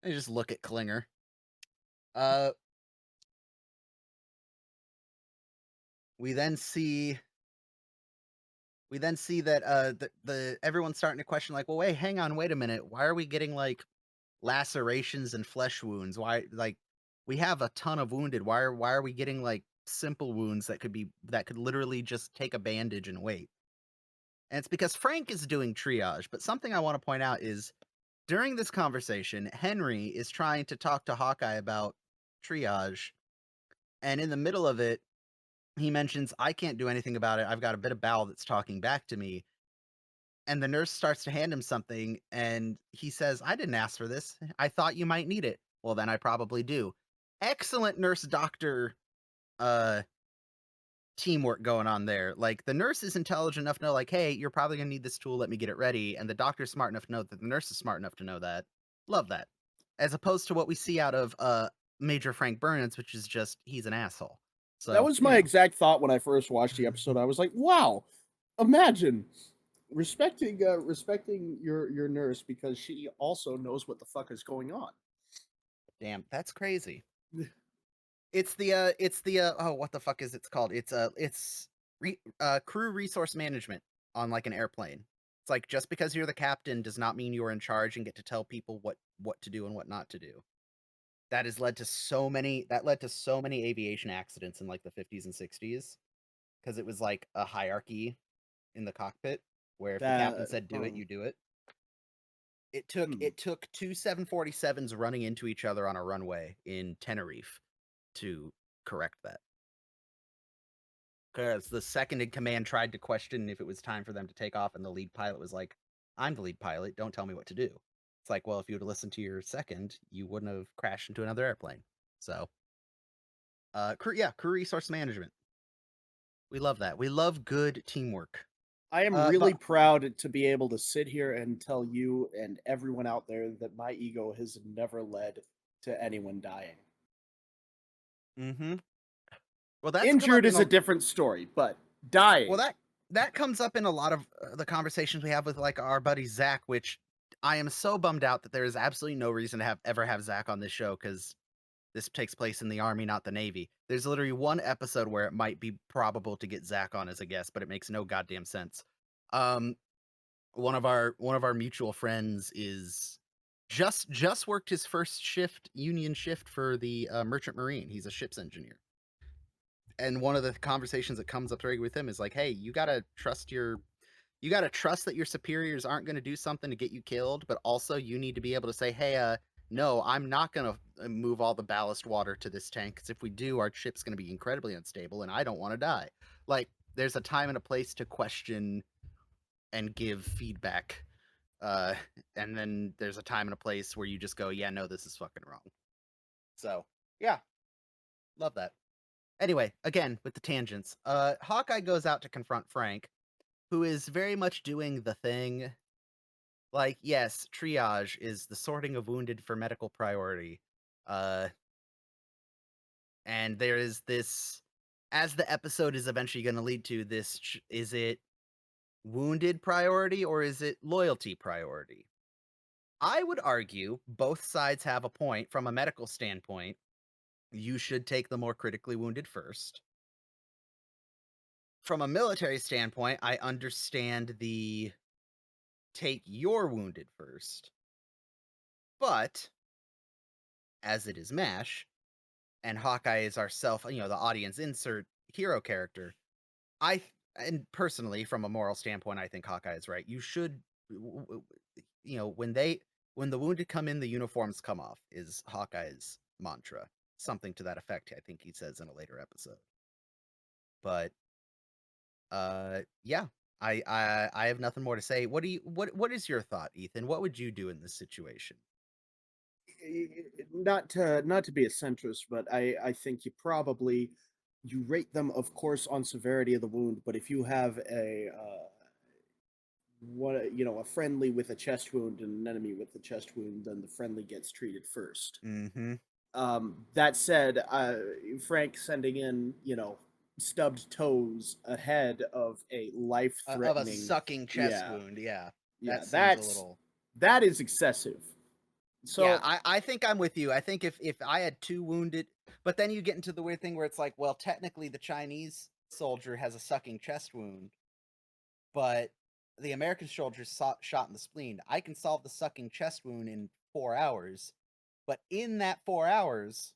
They just look at Klinger. Uh, we then see that the everyone's starting to question, like, well, wait, hang on, wait a minute, why are we getting like lacerations and flesh wounds? Why, like, we have a ton of wounded. Why are we getting like simple wounds that could literally just take a bandage and wait? And it's because Frank is doing triage. But something I want to point out is during this conversation, Henry is trying to talk to Hawkeye about triage, and in the middle of it, he mentions, I can't do anything about it. I've got a bit of bowel that's talking back to me. And the nurse starts to hand him something, and he says, I didn't ask for this. I thought you might need it. Well, then I probably do. Excellent nurse doctor uh teamwork going on there. Like, the nurse is intelligent enough to know, like, hey, you're probably gonna need this tool, let me get it ready. And the doctor's smart enough to know that the nurse is smart enough to know that. Love that. As opposed to what we see out of Major Frank Burns, which is just he's an asshole. That So, was my exact thought when I first watched the episode. I was like, "Wow, imagine respecting your nurse because she also knows what the fuck is going on." damn, that's crazy. It's the oh, what the fuck is it's called? Crew resource management on like an airplane. It's like, just because you're the captain does not mean you're in charge and get to tell people what to do and what not to do. That led to so many aviation accidents in like the 50s and 60s, because it was like a hierarchy in the cockpit where if the captain That said do it, you do it. hmm. It took two 747s running into each other on a runway in Tenerife to correct that. Because the second in command tried to question if it was time for them to take off, and the lead pilot was like, I'm the lead pilot, don't tell me what to do. It's like, well, if you would have listened to your second, you wouldn't have crashed into another airplane. So, crew resource management. We love that. We love good teamwork. I am But really proud to be able to sit here and tell you and everyone out there that my ego has never led to anyone dying. mm-hmm. Well, that's come up Injured in is a a different story, but well dying. that comes up in a lot of the conversations we have with like our buddy Zach, which I am so bummed out that there is absolutely no reason to ever have Zach on this show, because this takes place in the Army, not the Navy. There's literally one episode where it might be probable to get Zach on as a guest, but it makes no goddamn sense. Um, one of our mutual friends is just worked his first union shift for the Merchant Marine. He's a ship's engineer, and one of the conversations that comes up regularly with him is like, "Hey, you got to trust that your superiors aren't going to do something to get you killed, but also you need to be able to say, hey, no, I'm not going to move all the ballast water to this tank, because if we do, our ship's going to be incredibly unstable, and I don't want to die." Like, there's a time and a place to question and give feedback, uh, and then there's a time and a place where you just go, yeah, no, this is fucking wrong. So, yeah, love that. Anyway, again, with the tangents, Hawkeye goes out to confront Frank, who is very much doing the thing. Like, yes, triage is the sorting of wounded for medical priority. Uh, and there is this, as the episode is eventually going to lead to this, is it wounded priority or is it loyalty priority? I would argue both sides have a point. From a medical standpoint, you should take the more critically wounded first. From a military standpoint, I understand the take your wounded first. But as it is MASH, and Hawkeye is our the audience insert hero character, and personally, from a moral standpoint, I think Hawkeye is right. You should, when the wounded come in, the uniforms come off, is Hawkeye's mantra. Something to that effect, I think he says in a later episode. But, yeah, I have nothing more to say. What is your thought, Ethan? What would you do in this situation? Not to be a centrist, but I think you rate them, of course, on severity of the wound. But if you have a friendly with a chest wound and an enemy with a chest wound, then the friendly gets treated first. Mm-hmm. That said, Frank sending in, stubbed toes ahead of a Of a life-threatening, sucking chest yeah, wound. Yeah, that yeah, seems a little. that is excessive. Yeah, So I think I'm with you. I think if I had two wounded, but then you get into the weird thing where it's like, well, technically the Chinese soldier has a sucking chest wound, but the American soldier shot in the spleen. I can solve the sucking chest wound in 4 hours, but in that 4 hours,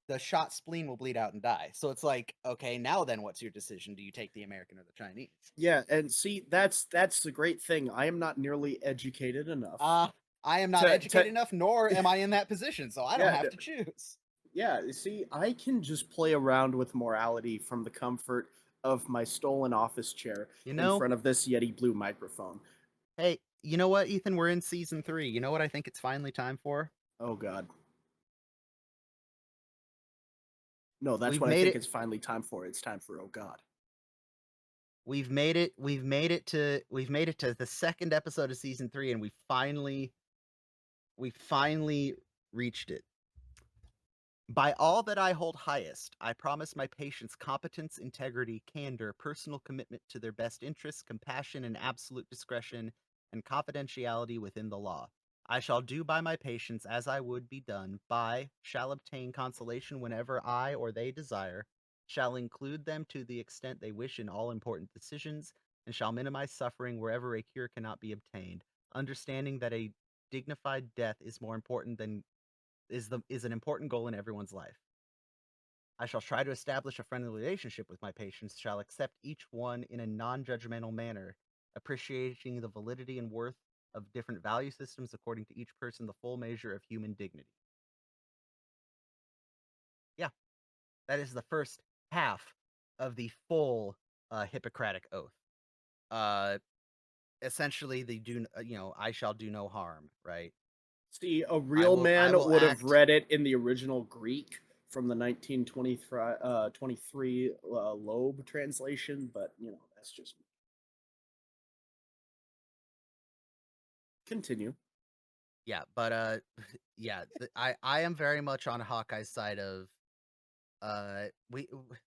the shot spleen will bleed out and die. So it's like, okay, now then, what's your decision? Do you take the American or the Chinese? yeah, and see, that's the great thing. I am not nearly educated enough Uh, I am not to educated enough, nor am I in that position, so I don't yeah, have to choose. yeah, you see, I can just play around with morality from the comfort of my stolen office chair You in know, front of this Yeti Blue microphone. hey, you know what, Ethan? We're in season 3. You know what I think it's finally time for? Oh God. No, that's We've what I made think it. it's finally time for. It's time for Oh God. We've made it. We've made it to the second episode of season 3, and we finally reached it. By all that I hold highest, I promise my patients competence, integrity, candor, personal commitment to their best interests, compassion, and absolute discretion and confidentiality within the law. I shall do by my patients as I would be done by, shall obtain consolation whenever I or they desire, shall include them to the extent they wish in all important decisions, and shall minimize suffering wherever a cure cannot be obtained, understanding that a dignified death is more important than is an important goal in everyone's life. I shall try to establish a friendly relationship with my patients, shall accept each one in a non-judgmental manner, appreciating the validity and worth of different value systems according to each person the full measure of human dignity. Yeah, that is the first half of the full Hippocratic oath. Uh, essentially, I shall do no harm, right? See, a I real will, I man will would have act. read it in the original Greek from the 1923 Loeb translation, but that's just me. Continue. Yeah, but yeah, I am very much on Hawkeye's side of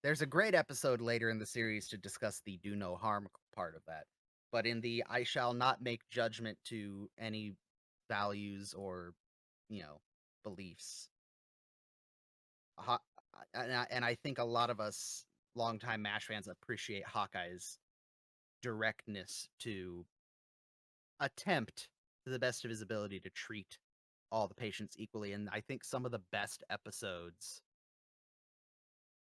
there's a great episode later in the series to discuss the do no harm part of that. But in the I shall not make judgment to any values or, you know, beliefs. Haw- and I think a lot of us longtime MASH fans appreciate Hawkeye's directness to attempt to the best of his ability to treat all the patients equally. And I think some of the best episodes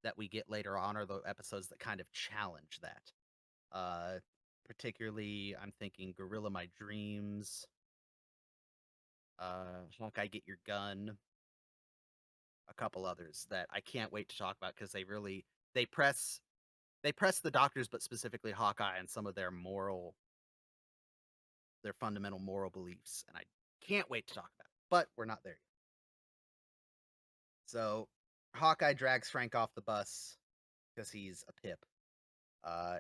that we get later on are the episodes that kind of challenge that. Uh, particularly, I'm thinking Gorilla My Dreams, Hawkeye Get Your Gun, a couple others that I can't wait to talk about because they press they press the doctors, but specifically Hawkeye and some of their fundamental moral beliefs, and I can't wait to talk about it. But we're not there yet. So Hawkeye drags Frank off the bus because he's a pip.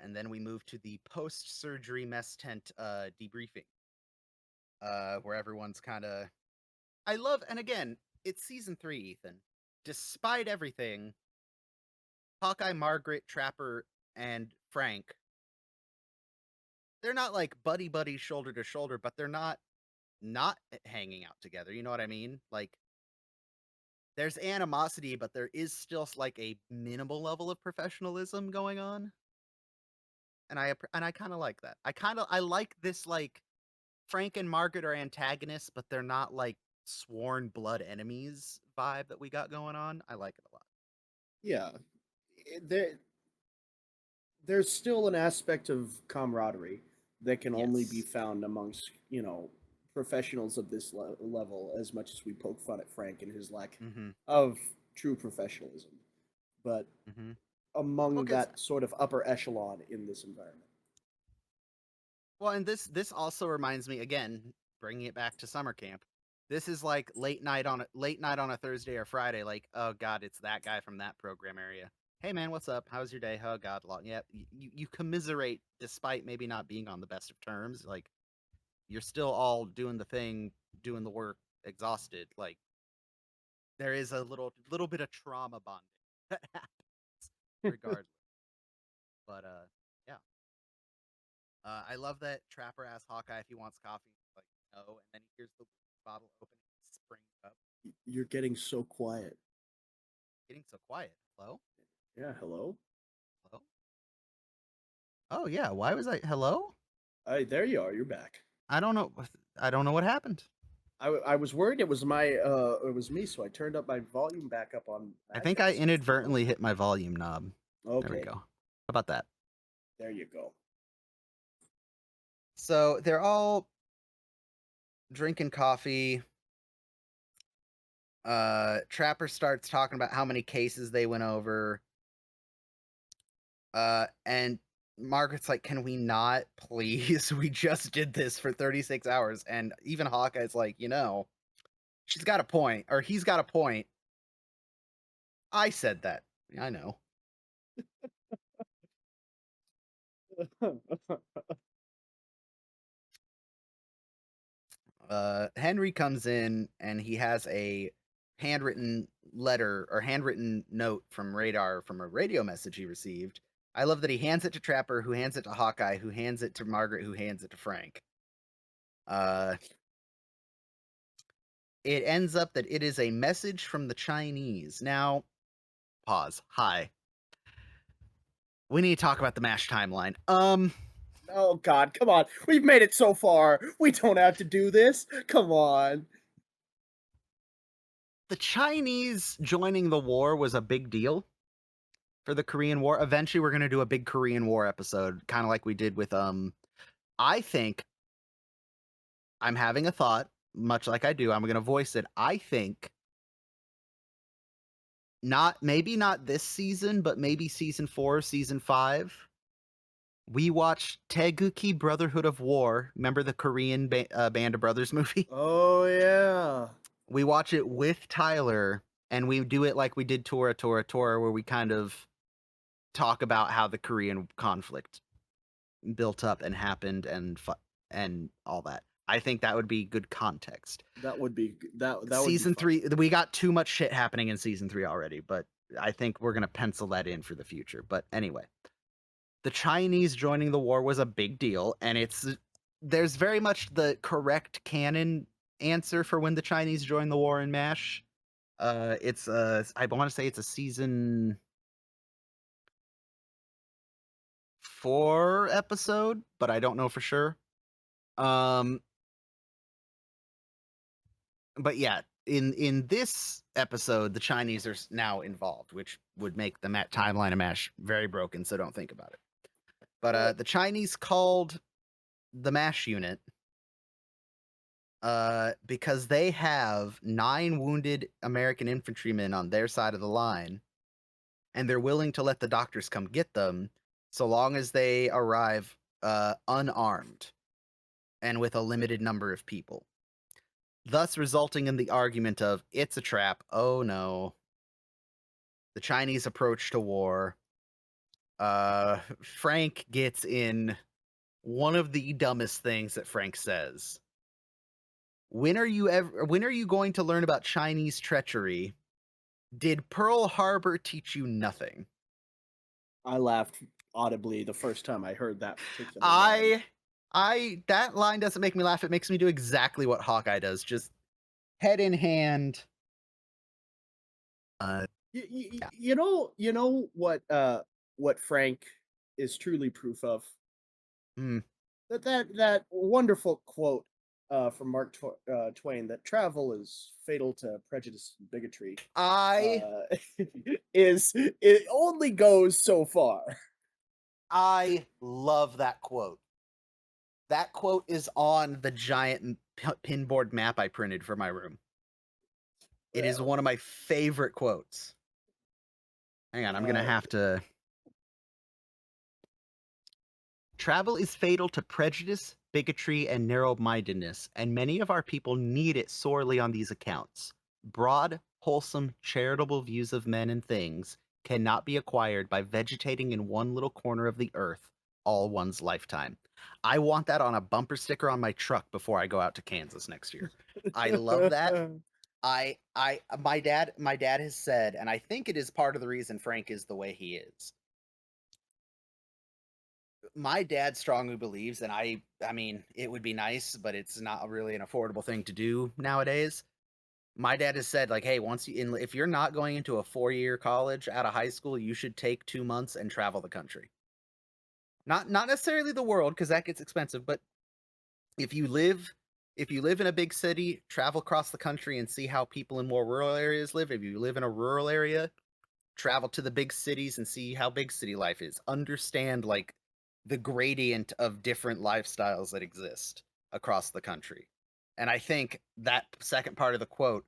And then we move to the post-surgery mess tent debriefing, where everyone's kind of. I love, and again, it's season 3, Ethan. Despite everything, Hawkeye, Margaret, Trapper, and Frank, they're not like buddy buddy shoulder to shoulder, but they're not hanging out together. You know what I mean? Like there's animosity, but there is still like a minimal level of professionalism going on, and I kind of like that. I like this like Frank and Margaret are antagonists, but they're not like sworn blood enemies vibe that we got going on. I like it a lot. Yeah, there's still an aspect of camaraderie that can only be Yes. found amongst professionals of this level. As much as we poke fun at Frank and his lack Mm-hmm. of true professionalism, but Mm-hmm. Well, among because that sort of upper echelon in this environment. and this also reminds me again, bringing it back to summer camp. This is like late night on a Thursday or Friday. Like, oh god, it's that guy from that program area. Hey man, what's up? How's your day? Oh god, long. Yeah, you commiserate despite maybe not being on the best of terms. Like, you're still all doing the thing, doing the work, exhausted. Like, there is a little bit of trauma bonding that happens regardless. But yeah. I love that Trapper asks Hawkeye if he wants coffee. He's like, no, and then he hears the bottle opening and spring up. You're getting so quiet. Getting so quiet. Hello? Yeah, hello? Hello? Oh yeah, why was I hello? There you are. You're back. I don't know. I don't know what happened. I was worried it was it was me, so I turned up my volume back up on I think I accident. inadvertently hit my volume knob. There we Okay, go. How about that? there you go. So they're all drinking coffee. Trapper starts talking about how many cases they went over. And Margaret's like, can we not, please? We just did this for 36 hours. And even Hawkeye's like, she's got a point, or he's got a point. I said that. I know. Henry comes in and he has a handwritten letter or handwritten note from Radar from a radio message he received. I love that he hands it to Trapper, who hands it to Hawkeye, who hands it to Margaret, who hands it to Frank. It ends up that it is a message from the Chinese. Now, pause. Hi. We need to talk about the MASH timeline. Oh God, come on. We've made it so far. We don't have to do this. Come on. The Chinese joining the war was a big deal for the Korean War. Eventually, we're going to do a big Korean War episode, kind of like we did with, I think, I'm having a thought, much like I do. I'm going to voice it. I think maybe not this season, but maybe season 4, season 5. We watched Taeguki Brotherhood of War. Remember the Korean Band of Brothers movie? Oh yeah. We watch it with Tyler, and we do it like we did Tora, where we kind of talk about how the Korean conflict built up and happened and all that. I think that would be good context. That would be Season would be 3, we got too much shit happening in season 3 already, but I think we're going to pencil that in for the future. But anyway, the Chinese joining the war was a big deal, and there's very much the correct canon answer for when the Chinese joined the war in MASH. It's I want to say it's a season 4 episode, but I don't know for sure. But yeah, in this episode, the Chinese are now involved, which would make the timeline of MASH very broken. So don't think about it. But the Chinese called the MASH unit because they have 9 wounded American infantrymen on their side of the line, and they're willing to let the doctors come get them so long as they arrive unarmed and with a limited number of people, thus resulting in the argument of it's a trap. Oh no. The Chinese approach to war. Frank gets in one of the dumbest things that Frank says. When are you going to learn about Chinese treachery? Did Pearl Harbor teach you nothing? I laughed audibly the first time I heard that particular line. That line doesn't make me laugh. It makes me do exactly what Hawkeye does, just head in hand. Yeah. You know what Frank is truly proof of? Mm. That wonderful quote from Mark Twain that travel is fatal to prejudice and bigotry. It only goes so far. I love that quote. That quote is on the giant pinboard map I printed for my room. It is one of my favorite quotes. Hang on, I'm going to have to... Travel is fatal to prejudice, bigotry, and narrow-mindedness, and many of our people need it sorely on these accounts. Broad, wholesome, charitable views of men and things cannot be acquired by vegetating in one little corner of the earth all one's lifetime. I want that on a bumper sticker on my truck before I go out to Kansas next year. I love that. My dad has said, and I think it is part of the reason Frank is the way he is. My dad strongly believes, and I mean, it would be nice, but it's not really an affordable thing to do nowadays. My dad has said, like, hey, if you're not going into a 4-year college out of high school, you should take 2 months and travel the country. Not necessarily the world, because that gets expensive, but if you live if you live in a big city, travel across the country and see how people in more rural areas live. If you live in a rural area, travel to the big cities and see how big city life is. Understand like the gradient of different lifestyles that exist across the country. And I think that second part of the quote,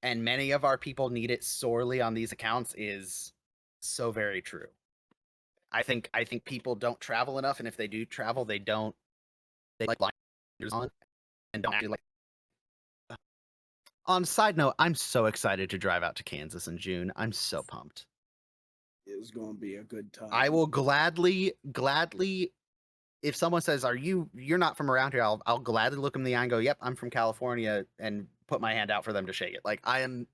and many of our people need it sorely on these accounts, is so very true. I think people don't travel enough, and if they do travel, they like blinders on and don't actually like. On a side note, I'm so excited to drive out to Kansas in June. I'm so pumped. It's gonna be a good time. I will gladly, if someone says, you're not from around here, I'll gladly look them in the eye and go, yep, I'm from California, and put my hand out for them to shake it. Like, I am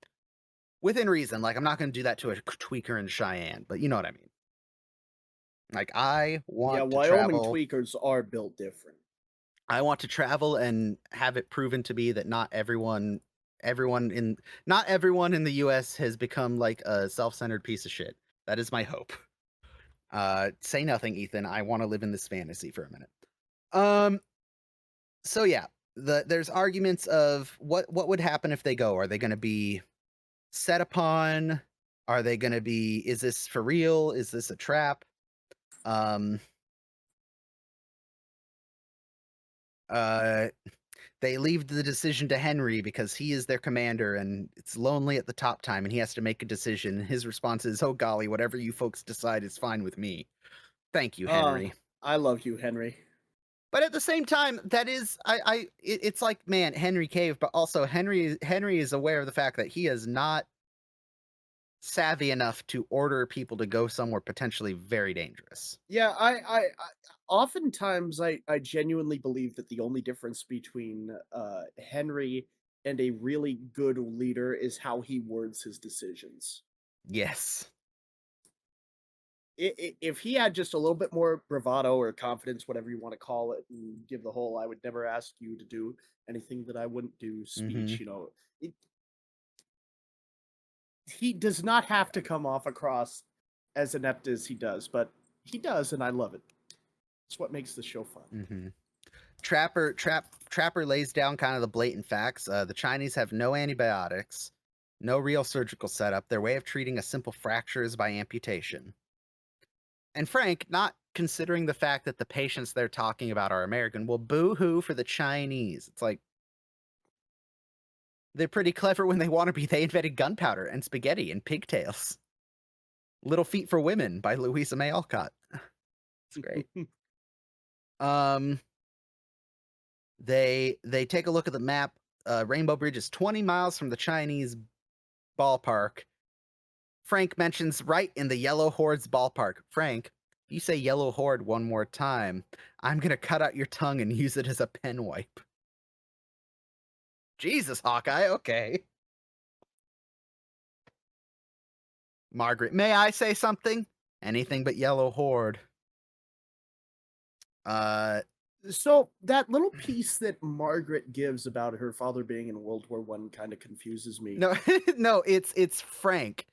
within reason. Like, I'm not going to do that to a tweaker in Cheyenne, but you know what I mean. Like, I Yeah, want to Wyoming travel. tweakers are built different. I want to travel and have it proven to be that not everyone in the US has become like a self-centered piece of shit. That is my hope. Say nothing, Ethan. I want to live in this fantasy for a minute. So yeah, there's arguments of what would happen if they go. Are they going to be set upon? Are they going to be? Is this for real? Is this a trap? They leave the decision to Henry because he is their commander, and it's lonely at the top time, and he has to make a decision. And his response is, "Oh golly, whatever you folks decide is fine with me." Thank you, Henry. I love you, Henry. But at the same time, that is, it's like, man, Henry caved, but also Henry is aware of the fact that he is not savvy enough to order people to go somewhere potentially very dangerous. Yeah, I oftentimes I genuinely believe that the only difference between Henry and a really good leader is how he words his decisions. Yes. If he had just a little bit more bravado or confidence, whatever you want to call it, and give the whole "I would never ask you to do anything that I wouldn't do" Mm-hmm. speech, he does not have to come off across as inept as he does, but he does, and I love it. It's what makes the show fun. Mm-hmm. Trapper lays down kind of the blatant facts. The Chinese have no antibiotics, no real surgical setup. Their way of treating a simple fracture is by amputation. And Frank, not considering the fact that the patients they're talking about are American, well, boo-hoo for the Chinese. It's like, they're pretty clever when they want to be. They invented gunpowder and spaghetti and pigtails. Little Feet for Women by Louisa May Alcott. It's great. They take a look at the map. Rainbow Bridge is 20 miles from the Chinese ballpark. Frank mentions right in the Yellow Horde's ballpark. Frank, if you say Yellow Horde one more time, I'm gonna cut out your tongue and use it as a pen wipe. Jesus, Hawkeye, okay. Margaret, may I say something? Anything but Yellow Horde. So that little piece that Margaret gives about her father being in World War I kind of confuses me. No, no, it's Frank.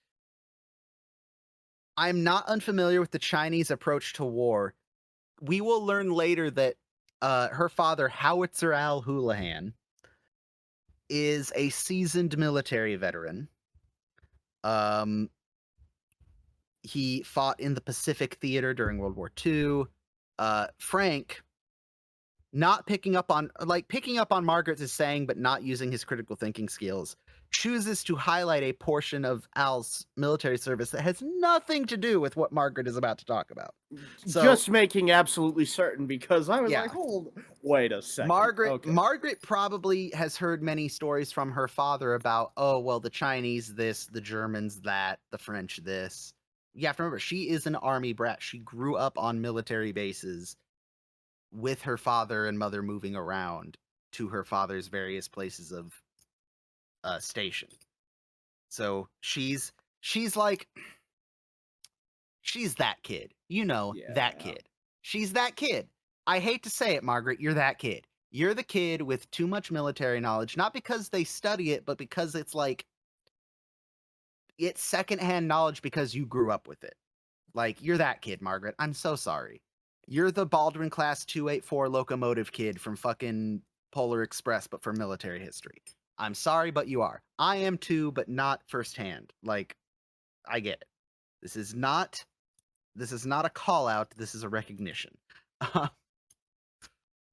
I'm not unfamiliar with the Chinese approach to war. We will learn later that her father, Howitzer Al Houlihan, is a seasoned military veteran. He fought in the Pacific Theater during World War II. Frank, not picking up on Margaret's saying, but not using his critical thinking skills, chooses to highlight a portion of Al's military service that has nothing to do with what Margaret is about to talk about. So, just making absolutely certain, because I was yeah. like, wait a second. Margaret probably has heard many stories from her father about, oh, well, the Chinese this, the Germans that, the French this. You have to remember, she is an army brat. She grew up on military bases with her father and mother moving around to her father's various places of station. So she's like, she's that kid. You know, that Yeah. kid. She's that kid. I hate to say it, Margaret, you're that kid. You're the kid with too much military knowledge, not because they study it, but because it's like, it's secondhand knowledge because you grew up with it. Like, you're that kid, Margaret. I'm so sorry. You're the Baldwin Class 284 locomotive kid from fucking Polar Express, but for military history. I'm sorry, but you are. I am too, but not firsthand. Like, I get it. This is not a call out. This is a recognition.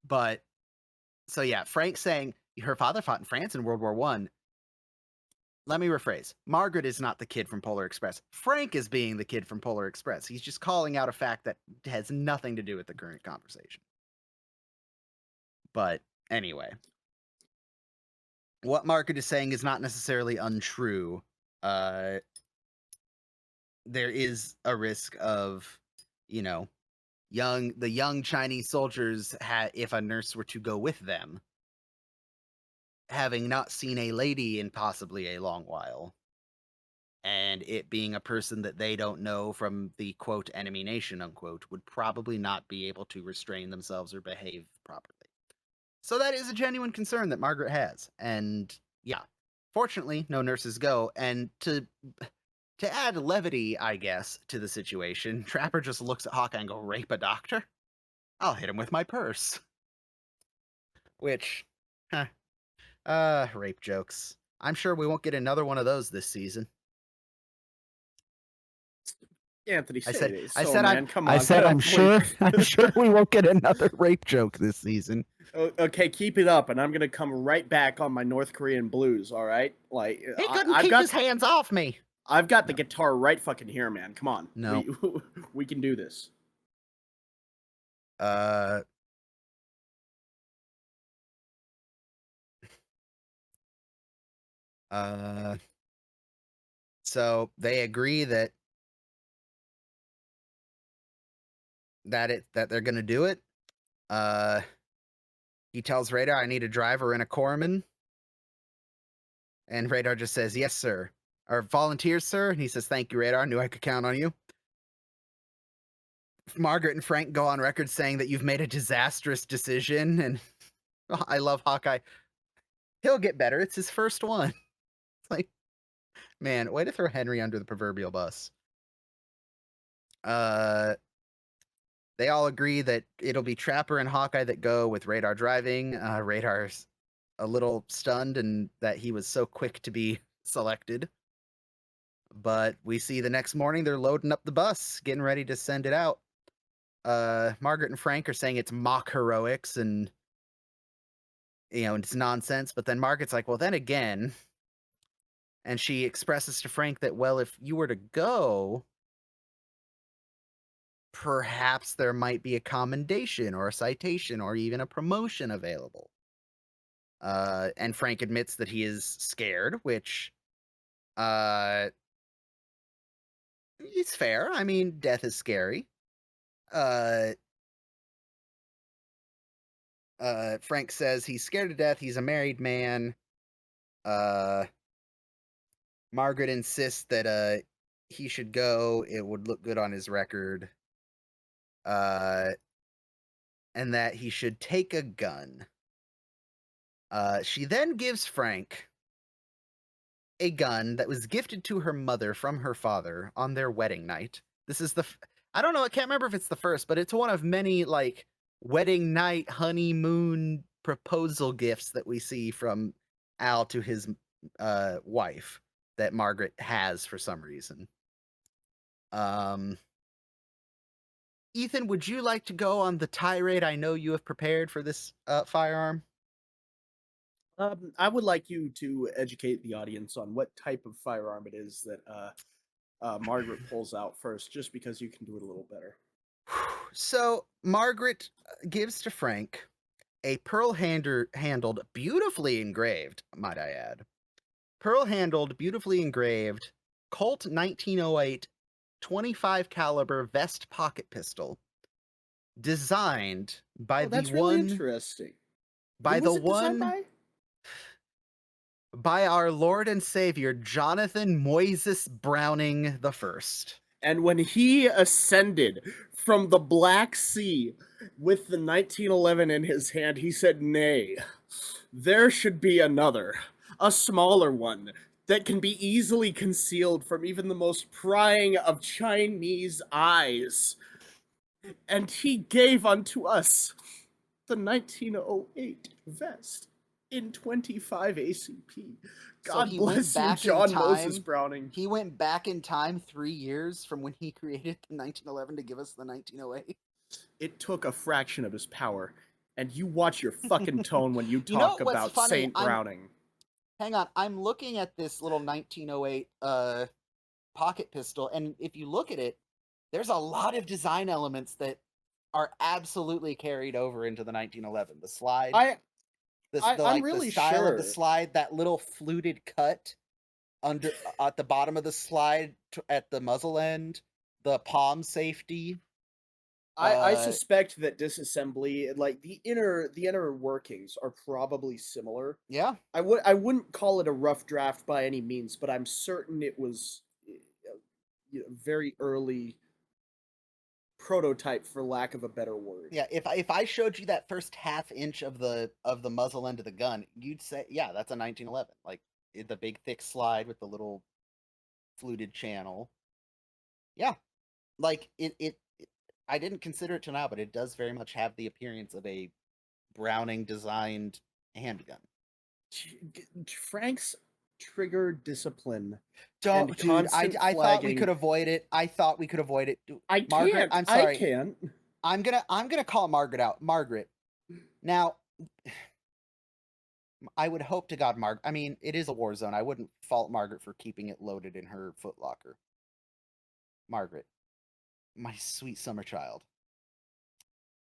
But so yeah, Frank saying her father fought in France in World War One. Let me rephrase. Margaret is not the kid from Polar Express. Frank is being the kid from Polar Express. He's just calling out a fact that has nothing to do with the current conversation. But anyway, what Margaret is saying is not necessarily untrue. There is a risk of, you know, the young Chinese soldiers, if a nurse were to go with them, having not seen a lady in possibly a long while, and it being a person that they don't know from the quote enemy nation unquote, would probably not be able to restrain themselves or behave properly. So that is a genuine concern that Margaret has. And yeah, fortunately, no nurses go. And to add levity, I guess, to the situation, Trapper just looks at Hawkeye and go, "Rape a doctor? I'll hit him with my purse." Which, rape jokes. I'm sure we won't get another one of those this season. Anthony, I say said, it ain't I so, said, man. Come I on, said, get a I'm point. sure we won't get another rape joke this season. Okay, keep it up, and I'm gonna come right back on my North Korean blues. All right, like He couldn't I've keep got his hands off me. I've got the No. guitar right fucking here, man. Come on, No. we can do this. Uh. So they agree that they're gonna do it. He tells Radar, "I need a driver and a corpsman," and Radar just says, "Yes, sir." Or "Volunteers, sir," and he says, "Thank you, Radar. Knew I could count on you." Margaret and Frank go on record saying that you've made a disastrous decision, and I love Hawkeye. He'll get better. It's his first one. It's like, man, way to throw Henry under the proverbial bus. They all agree that it'll be Trapper and Hawkeye that go with Radar driving. Radar's a little stunned and that he was so quick to be selected. But we see the next morning they're loading up the bus, getting ready to send it out. Margaret and Frank are saying it's mock heroics and, it's nonsense. But then Margaret's like, well, then again, and she expresses to Frank that, well, if you were to go, perhaps there might be a commendation or a citation or even a promotion available. And Frank admits that he is scared, which it's fair. I mean, death is scary. Frank says he's scared to death. He's a married man. Margaret insists that he should go. It would look good on his record. And that he should take a gun. She then gives Frank a gun that was gifted to her mother from her father on their wedding night. This is I don't know, I can't remember if it's the first, but it's one of many, like, wedding night, honeymoon proposal gifts that we see from Al to his wife that Margaret has for some reason. Ethan, would you like to go on the tirade I know you have prepared for this firearm? I would like you to educate the audience on what type of firearm it is that Margaret pulls out first, just because you can do it a little better. So Margaret gives to Frank a pearl-handled, beautifully engraved, might I add, pearl-handled, beautifully engraved Colt 1908 25 caliber vest pocket pistol, designed by Oh, that's really interesting. Who was it designed by? by our Lord and Savior, Jonathan Moises Browning the First. And when he ascended from the Black Sea with the 1911 in his hand, he said, "Nay, there should be another, a smaller one that can be easily concealed from even the most prying of Chinese eyes." And he gave unto us the 1908 vest in 25 ACP. So God he went bless you, back in John Moses time. Browning. He went back in time 3 years from when he created the 1911 to give us the 1908. It took a fraction of his power. And you watch your fucking tone when you You know talk what's about funny? Saint Browning. Hang on. I'm looking at this little 1908 pocket pistol, and if you look at it, there's a lot of design elements that are absolutely carried over into the 1911. The slide, I'm the really style of the sure. slide, that little fluted cut under at the bottom of the slide at the muzzle end, the palm safety. I Uh, suspect that disassembly, like the inner workings, are probably similar. yeah, I wouldn't call it a rough draft by any means, but I'm certain it was very early prototype, for lack of a better word. yeah. If I showed you that first half inch of the muzzle end of the gun, you'd say, yeah, that's a 1911. Like the big thick slide with the little fluted channel. Yeah, like I didn't consider it till now, but it does very much have the appearance of a Browning designed handgun. Frank's trigger discipline and Don't, dude. constant I thought we could flagging. avoid it. I thought we could avoid it. I Margaret, can't. I'm I sorry. can't. I'm gonna call Margaret out. Margaret. Now, I would hope to God, I mean, it is a war zone. I wouldn't fault Margaret for keeping it loaded in her footlocker. Margaret, my sweet summer child.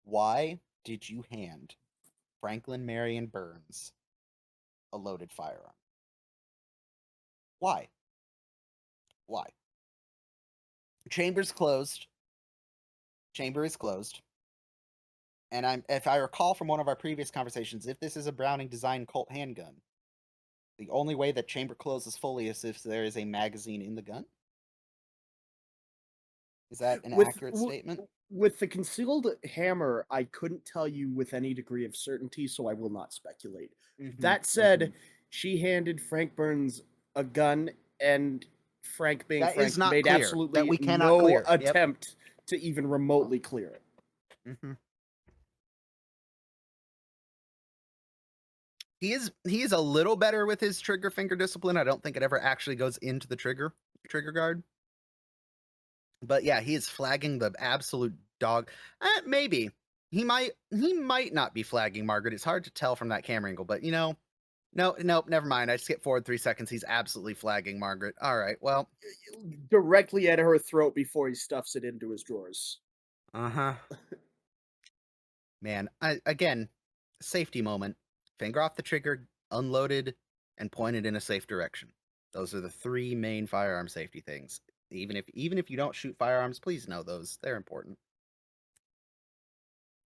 Why did you hand Franklin Marion Burns a loaded firearm? Why? Why? Chamber's closed. Chamber is closed. And if I recall from one of our previous conversations, if this is a Browning design Colt handgun, the only way that chamber closes fully is if there is a magazine in the gun. Is that an With accurate statement? with the concealed hammer, I couldn't tell you with any degree of certainty, so I will not speculate. Mm-hmm, That said, she handed Frank Burns a gun, and Frank, being That is Frank, not made clear. That absolutely we cannot no clear. Yep. attempt to even remotely clear it. Mm-hmm. He is a little better with his trigger finger discipline. I don't think it ever actually goes into the trigger guard. But yeah, he is flagging the absolute dog. Maybe he might not be flagging Margaret. It's hard to tell from that camera angle, but no, never mind. I skipped forward 3 seconds. He's absolutely flagging Margaret. All right, well, Directly at her throat before he stuffs it into his drawers. uh-huh. Man, again, safety moment. Finger off the trigger, unloaded, and pointed in a safe direction. Those are the 3 main firearm safety things. Even if you don't shoot firearms, please know those. They're important.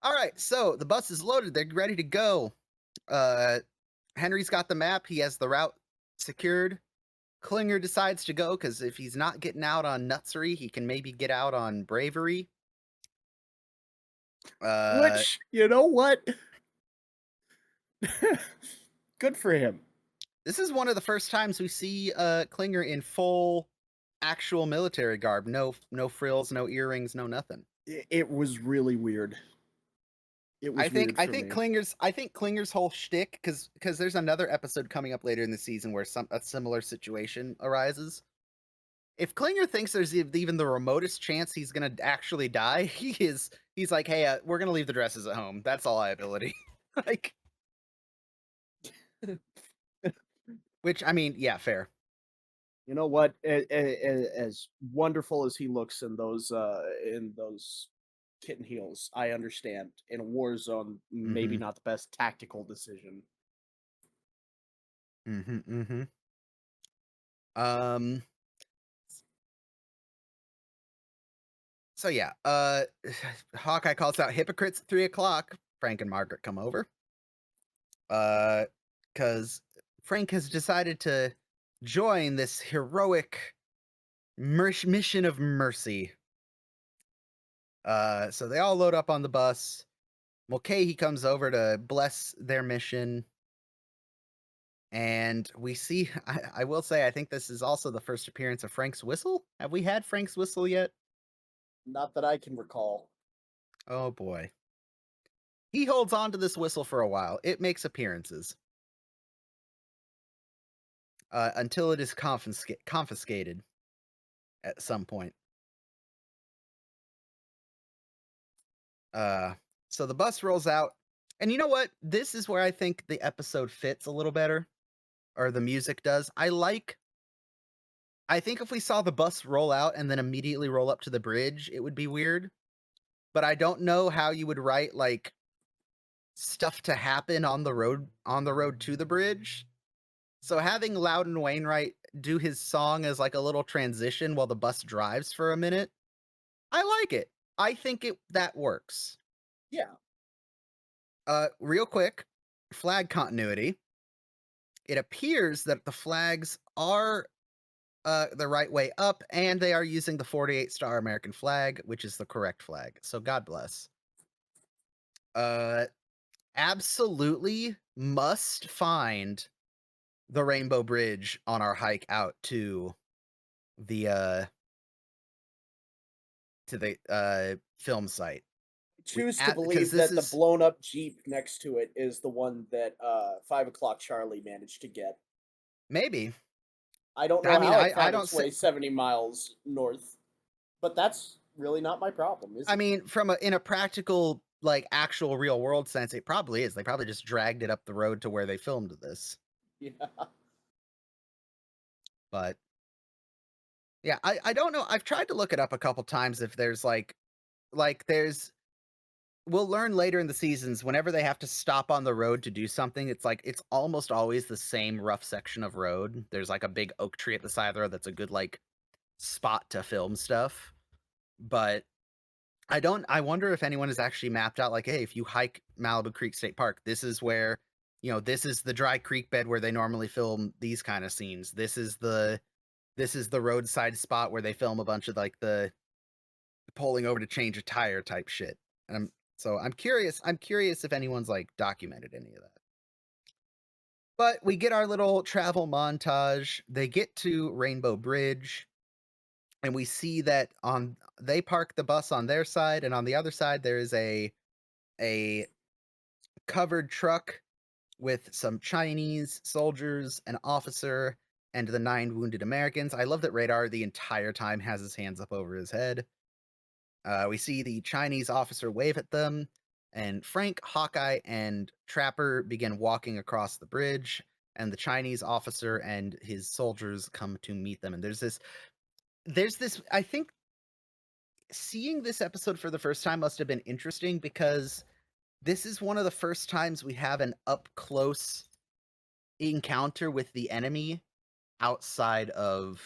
All right, so the bus is loaded. They're ready to go. Henry's got the map. He has the route secured. Klinger decides to go because if he's not getting out on nutsery, he can maybe get out on bravery. Which, you know what? Good for him. This is one of the first times we see Klinger in full actual military garb. No frills, no earrings, no nothing. It was really weird. It was weird for me. I think Klinger's whole shtick, because there's another episode coming up later in the season where a similar situation arises. If Klinger thinks there's even the remotest chance he's gonna actually die, he's like, hey, we're gonna leave the dresses at home. That's a liability. Like, which, I mean, yeah, fair. You know what? As wonderful as he looks in those kitten heels, I understand in a war zone, maybe Mm-hmm. not the best tactical decision. Mm-hmm. Mm-hmm. Um. So yeah, Hawkeye calls out hypocrites at 3 o'clock. Frank and Margaret come over. Because Frank has decided to join this heroic mission of mercy. So they all load up on the bus. Mulcahy comes over to bless their mission. And we see, I will say, I think this is also the first appearance of Frank's whistle. Have we had Frank's whistle yet? Not that I can recall. Oh boy. He holds on to this whistle for a while. It makes appearances. Until it is confiscated at some point. So the bus rolls out. And you know what? This is where I think the episode fits a little better. Or the music does. I think if we saw the bus roll out and then immediately roll up to the bridge, it would be weird. But I don't know how you would write like stuff to happen on the road to the bridge. So having Louden Wainwright do his song as like a little transition while the bus drives for a minute, I like it. I think that works. Yeah. Real quick, flag continuity. It appears that the flags are the right way up, and they are using the 48-star American flag, which is the correct flag. So God bless. Absolutely must find the Rainbow Bridge on our hike out to the film site. Choose to believe this that the is blown up Jeep next to it is the one that 5 o'clock Charlie managed to get. maybe. I don't know I mean, how it I found don't its way say, 70 miles north, but that's really not my problem, is I it? mean, in a practical, like actual real world sense, it probably is. They probably just dragged it up the road to where they filmed this. Yeah. But yeah, I don't know. I've tried to look it up a couple times if there's there's we'll learn later in the seasons whenever they have to stop on the road to do something, it's almost always the same rough section of road. There's like a big oak tree at the side of the road that's a good like spot to film stuff. But I wonder if anyone has actually mapped out like, hey, if you hike Malibu Creek State Park, this is where, this is the dry creek bed where they normally film these kind of scenes. This is the roadside spot where they film a bunch of like the pulling over to change a tire type shit. And I'm curious if anyone's like documented any of that. But we get our little travel montage. They get to Rainbow Bridge and we see that they park the bus on their side, and on the other side there is a covered truck with some Chinese soldiers, an officer, and the 9 wounded Americans. I love that Radar the entire time has his hands up over his head. We see the Chinese officer wave at them, and Frank, Hawkeye, and Trapper begin walking across the bridge, and the Chinese officer and his soldiers come to meet them. And there's this, I think seeing this episode for the first time must have been interesting because this is one of the first times we have an up close encounter with the enemy outside of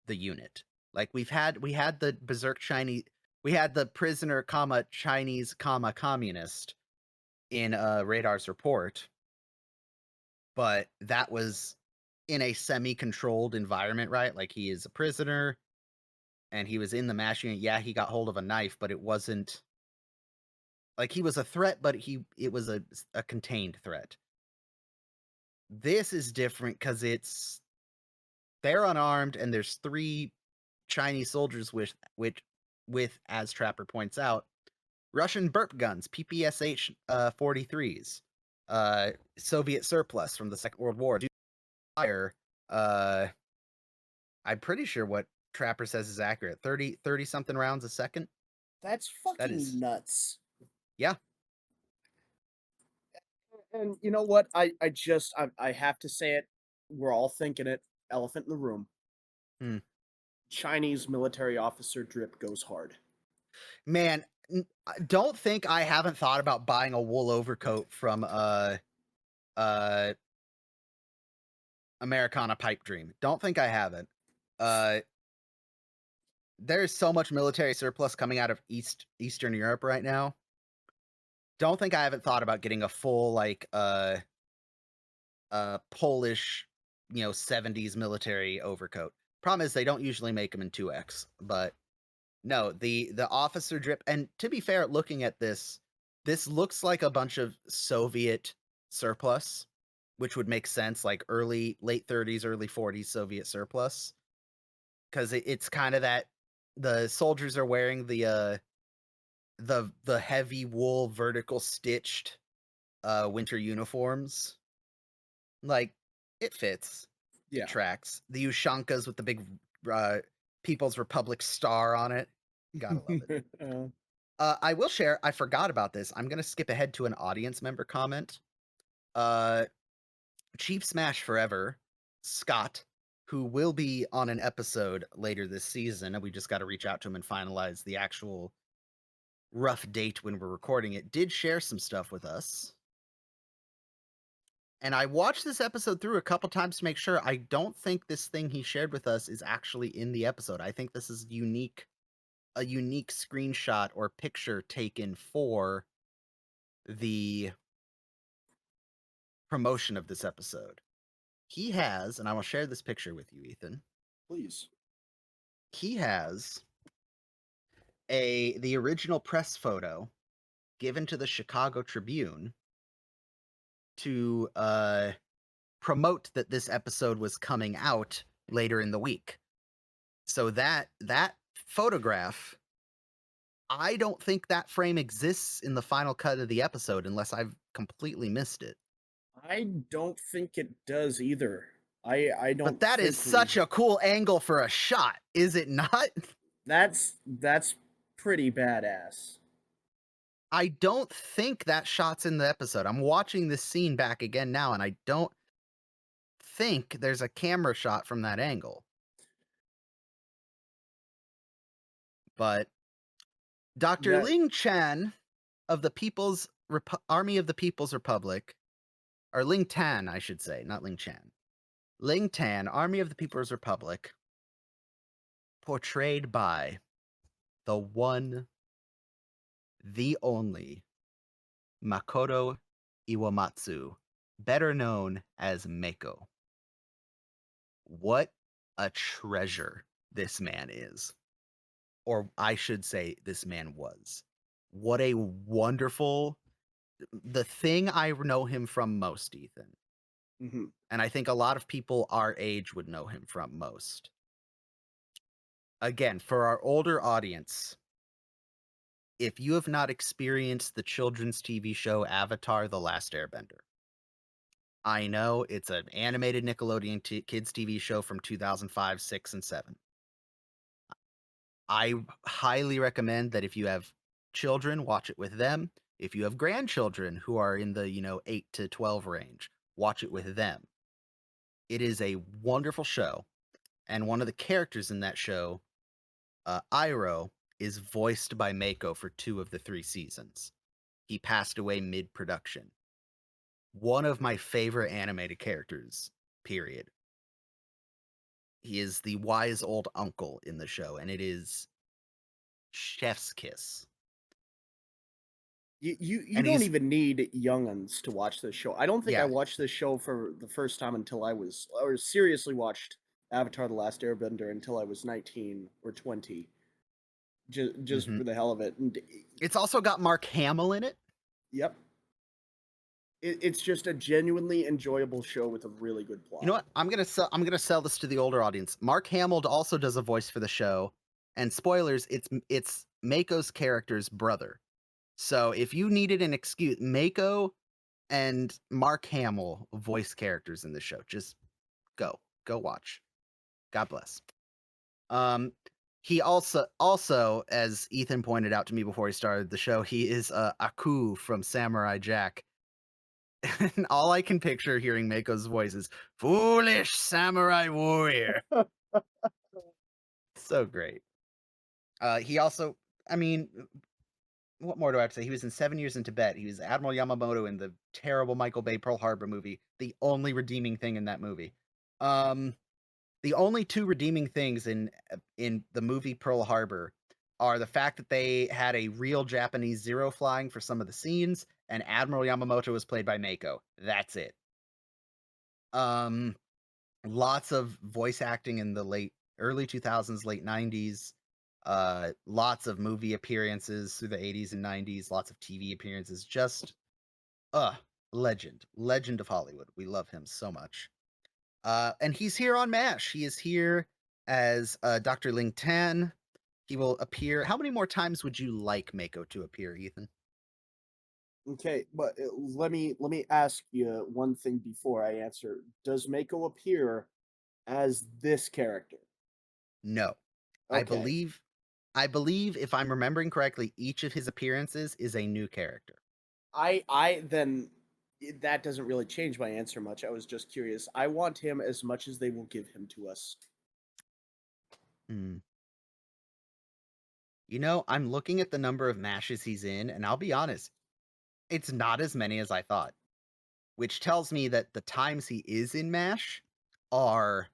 the unit. Like we had the berserk Chinese, we had the prisoner, Chinese, communist in Radar's report, but that was in a semi-controlled environment, right? Like he is a prisoner and he was in the MASH unit. Yeah, he got hold of a knife, but it wasn't like he was a threat, but it was a contained threat. This is different because they're unarmed and there's 3 Chinese soldiers with, as Trapper points out, Russian burp guns, PPSH 43s, Soviet surplus from the Second World War. Fire, I'm pretty sure what Trapper says is accurate. 30 something rounds a second. That's That fucking is, nuts. yeah. And you know what? I have to say it. We're all thinking it. Elephant in the room. Hmm. Chinese military officer drip goes hard. Man, don't think I haven't thought about buying a wool overcoat from Americana Pipe Dream. Don't think I haven't. There's so much military surplus coming out of Eastern Europe right now. Don't think I haven't thought about getting a full like Polish, 70s military overcoat. Problem is they don't usually make them in 2X, but no, the officer drip. And to be fair, looking at this looks like a bunch of Soviet surplus, which would make sense, like late 30s, early 40s Soviet surplus, because it's kind of that the soldiers are wearing the heavy wool vertical stitched winter uniforms. Like, it fits. It Yeah. tracks. The Ushankas with the big uh, People's Republic star on it. Gotta love it. I will share, I forgot about this. I'm gonna skip ahead to an audience member comment. Uh, Chief Smash Forever, Scott, who will be on an episode later this season, and we just got to reach out to him and finalize the actual rough date when we're recording it, did share some stuff with us. And I watched this episode through a couple times to make sure. I don't think this thing he shared with us is actually in the episode. I think this is a unique screenshot or picture taken for the promotion of this episode. He has, and I will share this picture with you, Ethan. Please. He has the original press photo given to the Chicago Tribune to promote that this episode was coming out later in the week. So that photograph, I don't think that frame exists in the final cut of the episode unless I've completely missed it. I don't think it does either. I But don't that is think we. such a cool angle for a shot, is it not? That's pretty badass. I don't think that shot's in the episode. I'm watching this scene back again now, and I don't think there's a camera shot from that angle. But Dr. That Ling Chan of the Army of the People's Republic, or Ling Tan, I should say, not Ling Chan. Ling Tan, Army of the People's Republic, portrayed by the one, the only, Makoto Iwamatsu, better known as Mako. What a treasure this man is. Or I should say, this man was. What a wonderful. The thing I know him from most, Ethan, mhm. and I think a lot of people our age would know him from most. Again, for our older audience, if you have not experienced the children's TV show Avatar: The Last Airbender, I know it's an animated Nickelodeon kids TV show from 2005, 6, and 7. I highly recommend that if you have children, watch it with them. If you have grandchildren who are in the, 8 to 12 range, watch it with them. It is a wonderful show, and one of the characters in that show, Iroh, is voiced by Mako for 2 of the 3 seasons. He passed away mid-production. One of my favorite animated characters, period. He is the wise old uncle in the show, and it is chef's kiss. You And don't he's even need younguns to watch this show. I don't think I yeah. watched this show for the first time until or seriously watched Avatar: The Last Airbender until I was 19 or 20. Just Mhm. for the hell of it. And It's also got Mark Hamill in it. yep, it's just a genuinely enjoyable show with a really good You know plot. what? I'm gonna sell this to the older audience. Mark Hamill also does a voice for the show, and spoilers, it's Mako's character's brother. So if you needed an excuse, Mako and Mark Hamill voice characters in the show. Just go watch. God bless. Um, he also, as Ethan pointed out to me before he started the show, he is Aku from Samurai Jack. And all I can picture hearing Mako's voice is "Foolish samurai warrior." So great. He also, I mean, what more do I have to say? He was in 7 Years in Tibet. He was Admiral Yamamoto in the terrible Michael Bay Pearl Harbor movie. The only redeeming thing in that movie. Um, the only 2 redeeming things in the movie Pearl Harbor are the fact that they had a real Japanese Zero flying for some of the scenes, and Admiral Yamamoto was played by Mako. That's it. Um, Lots of voice acting in the early 2000s, late 90s. Lots of movie appearances through the 80s and 90s. Lots of TV appearances. Just uh legend of Hollywood. We love him so much. And he's here on MASH. He is here as Dr. Ling Tan. He will appear. How many more times would you like Mako to appear, Ethan? Okay, but let me ask you one thing before I answer. Does Mako appear as this character? No. I Okay. believe I believe if I'm remembering correctly, each of his appearances is a new character. I then that doesn't really change my answer much. I was just curious. I want him as much as they will give him to us. Hmm. You know, I'm looking at the number of mashes he's in, and I'll be honest, it's not as many as I thought, which tells me that the times he is in MASH are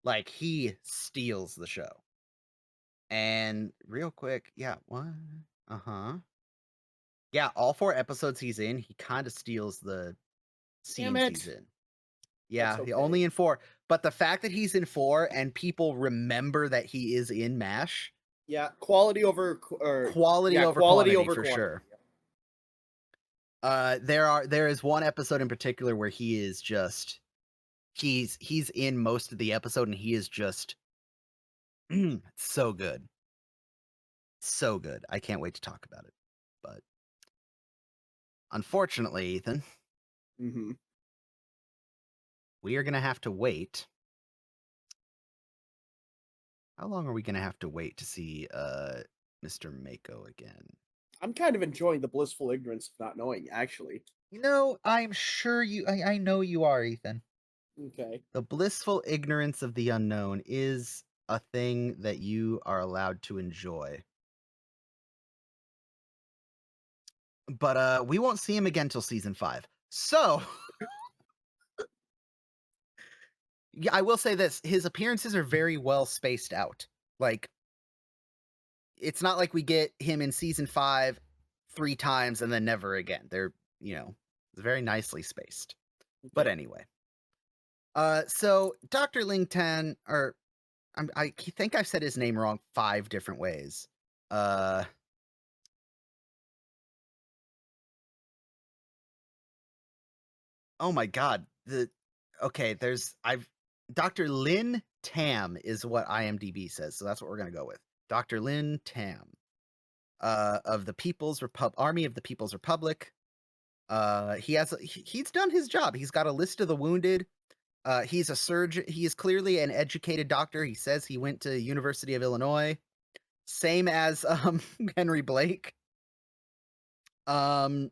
like he steals the show. And real quick, yeah, what? Uh-huh. Yeah, all 4 episodes he's in, he kind of steals the Damn scenes he's it. in. That's Yeah, he okay. only in 4. But the fact that he's in 4 and people remember that he is in MASH, Yeah, quality over or quality yeah, over quality quantity over for quantity. sure. There is one episode in particular where he is just he's in most of the episode and he is just so good. So good. I can't wait to talk about it. But unfortunately, Ethan, Mhm. we are going to have to wait. How long are we going to have to wait to see Mr. Mako again? I'm kind of enjoying the blissful ignorance of not knowing, actually. You know, I'm sure I know you are, Ethan. Okay. The blissful ignorance of the unknown is a thing that you are allowed to enjoy. But we won't see him again till season 5. So, yeah, I will say this, his appearances are very well spaced out. Like, it's not like we get him in season 5 3 times and then never again. They're, you know, very nicely spaced. But Okay. anyway. So Dr. Ling Tan, or I think I've said his name wrong 5 different ways. Uh Oh my god. I've Dr. Lin Tam is what IMDb says, so that's what we're gonna go with. Dr. Lin Tam, of the Army of the People's Republic. He's done his job. He's got a list of the wounded. He's a surgeon. He is clearly an educated doctor. He says he went to University of Illinois, same as Henry Blake. Um,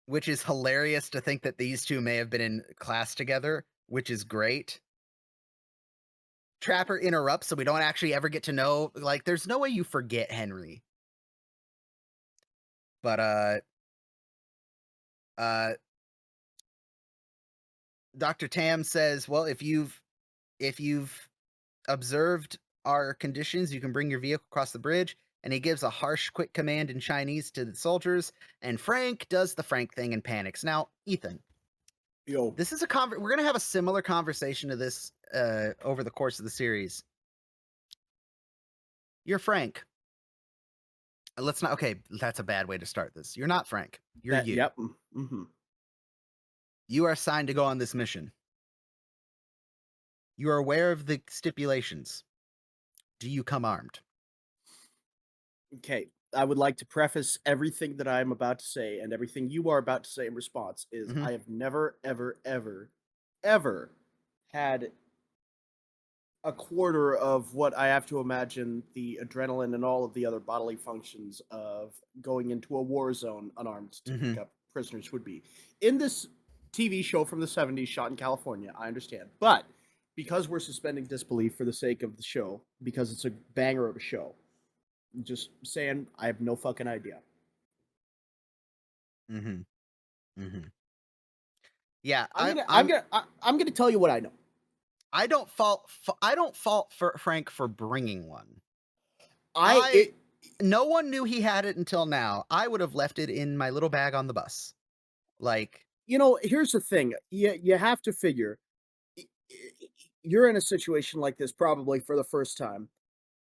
which is hilarious to think that these two may have been in class together, which is great. Trapper interrupts, so we don't actually ever get to know. Like, there's no way you forget Henry. But uh, Dr. Tam says, "Well, if you've observed our conditions, you can bring your vehicle across the bridge." And he gives a harsh, quick command in Chinese to the soldiers. And Frank does the Frank thing and panics. Now, Ethan, Yo. this is we're gonna have a similar conversation to this over the course of the series. You're Frank. Let's not. Okay, that's a bad way to start this. You're not Frank. You're That you. yep. Mm-hmm. You are assigned to go on this mission. You are aware of the stipulations. Do you come armed? Okay. I would like to preface everything that I'm about to say and everything you are about to say in response is Hmm. I have never, ever, ever, ever had a quarter of what I have to imagine the adrenaline and all of the other bodily functions of going into a war zone unarmed to Hmm. pick up prisoners would be. In this TV show from the 70s shot in California, I understand. But because we're suspending disbelief for the sake of the show, because it's a banger of a show, I'm just saying I have no fucking idea. Hmm. Hmm. Yeah, I'm gonna I'm I'm. gonna I, I'm gonna tell you what I know. I don't fault for Frank for bringing one. I I it No one knew he had it until now. I would have left it in my little bag on the bus. Like, Here's the thing. You have to figure y- y- you're in a situation like this probably for the first time.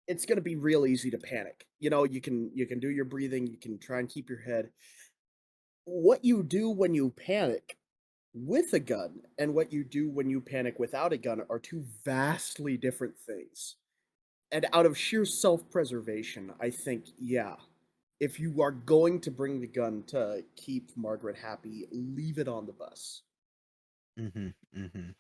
It's going to be real easy to panic. You can do your breathing, you can try and keep your head. What you do when you panic with a gun and what you do when you panic without a gun are two vastly different things. And out of sheer self-preservation, I think, yeah, if you are going to bring the gun to keep Margaret happy, leave it on the bus. Mhm, mhm.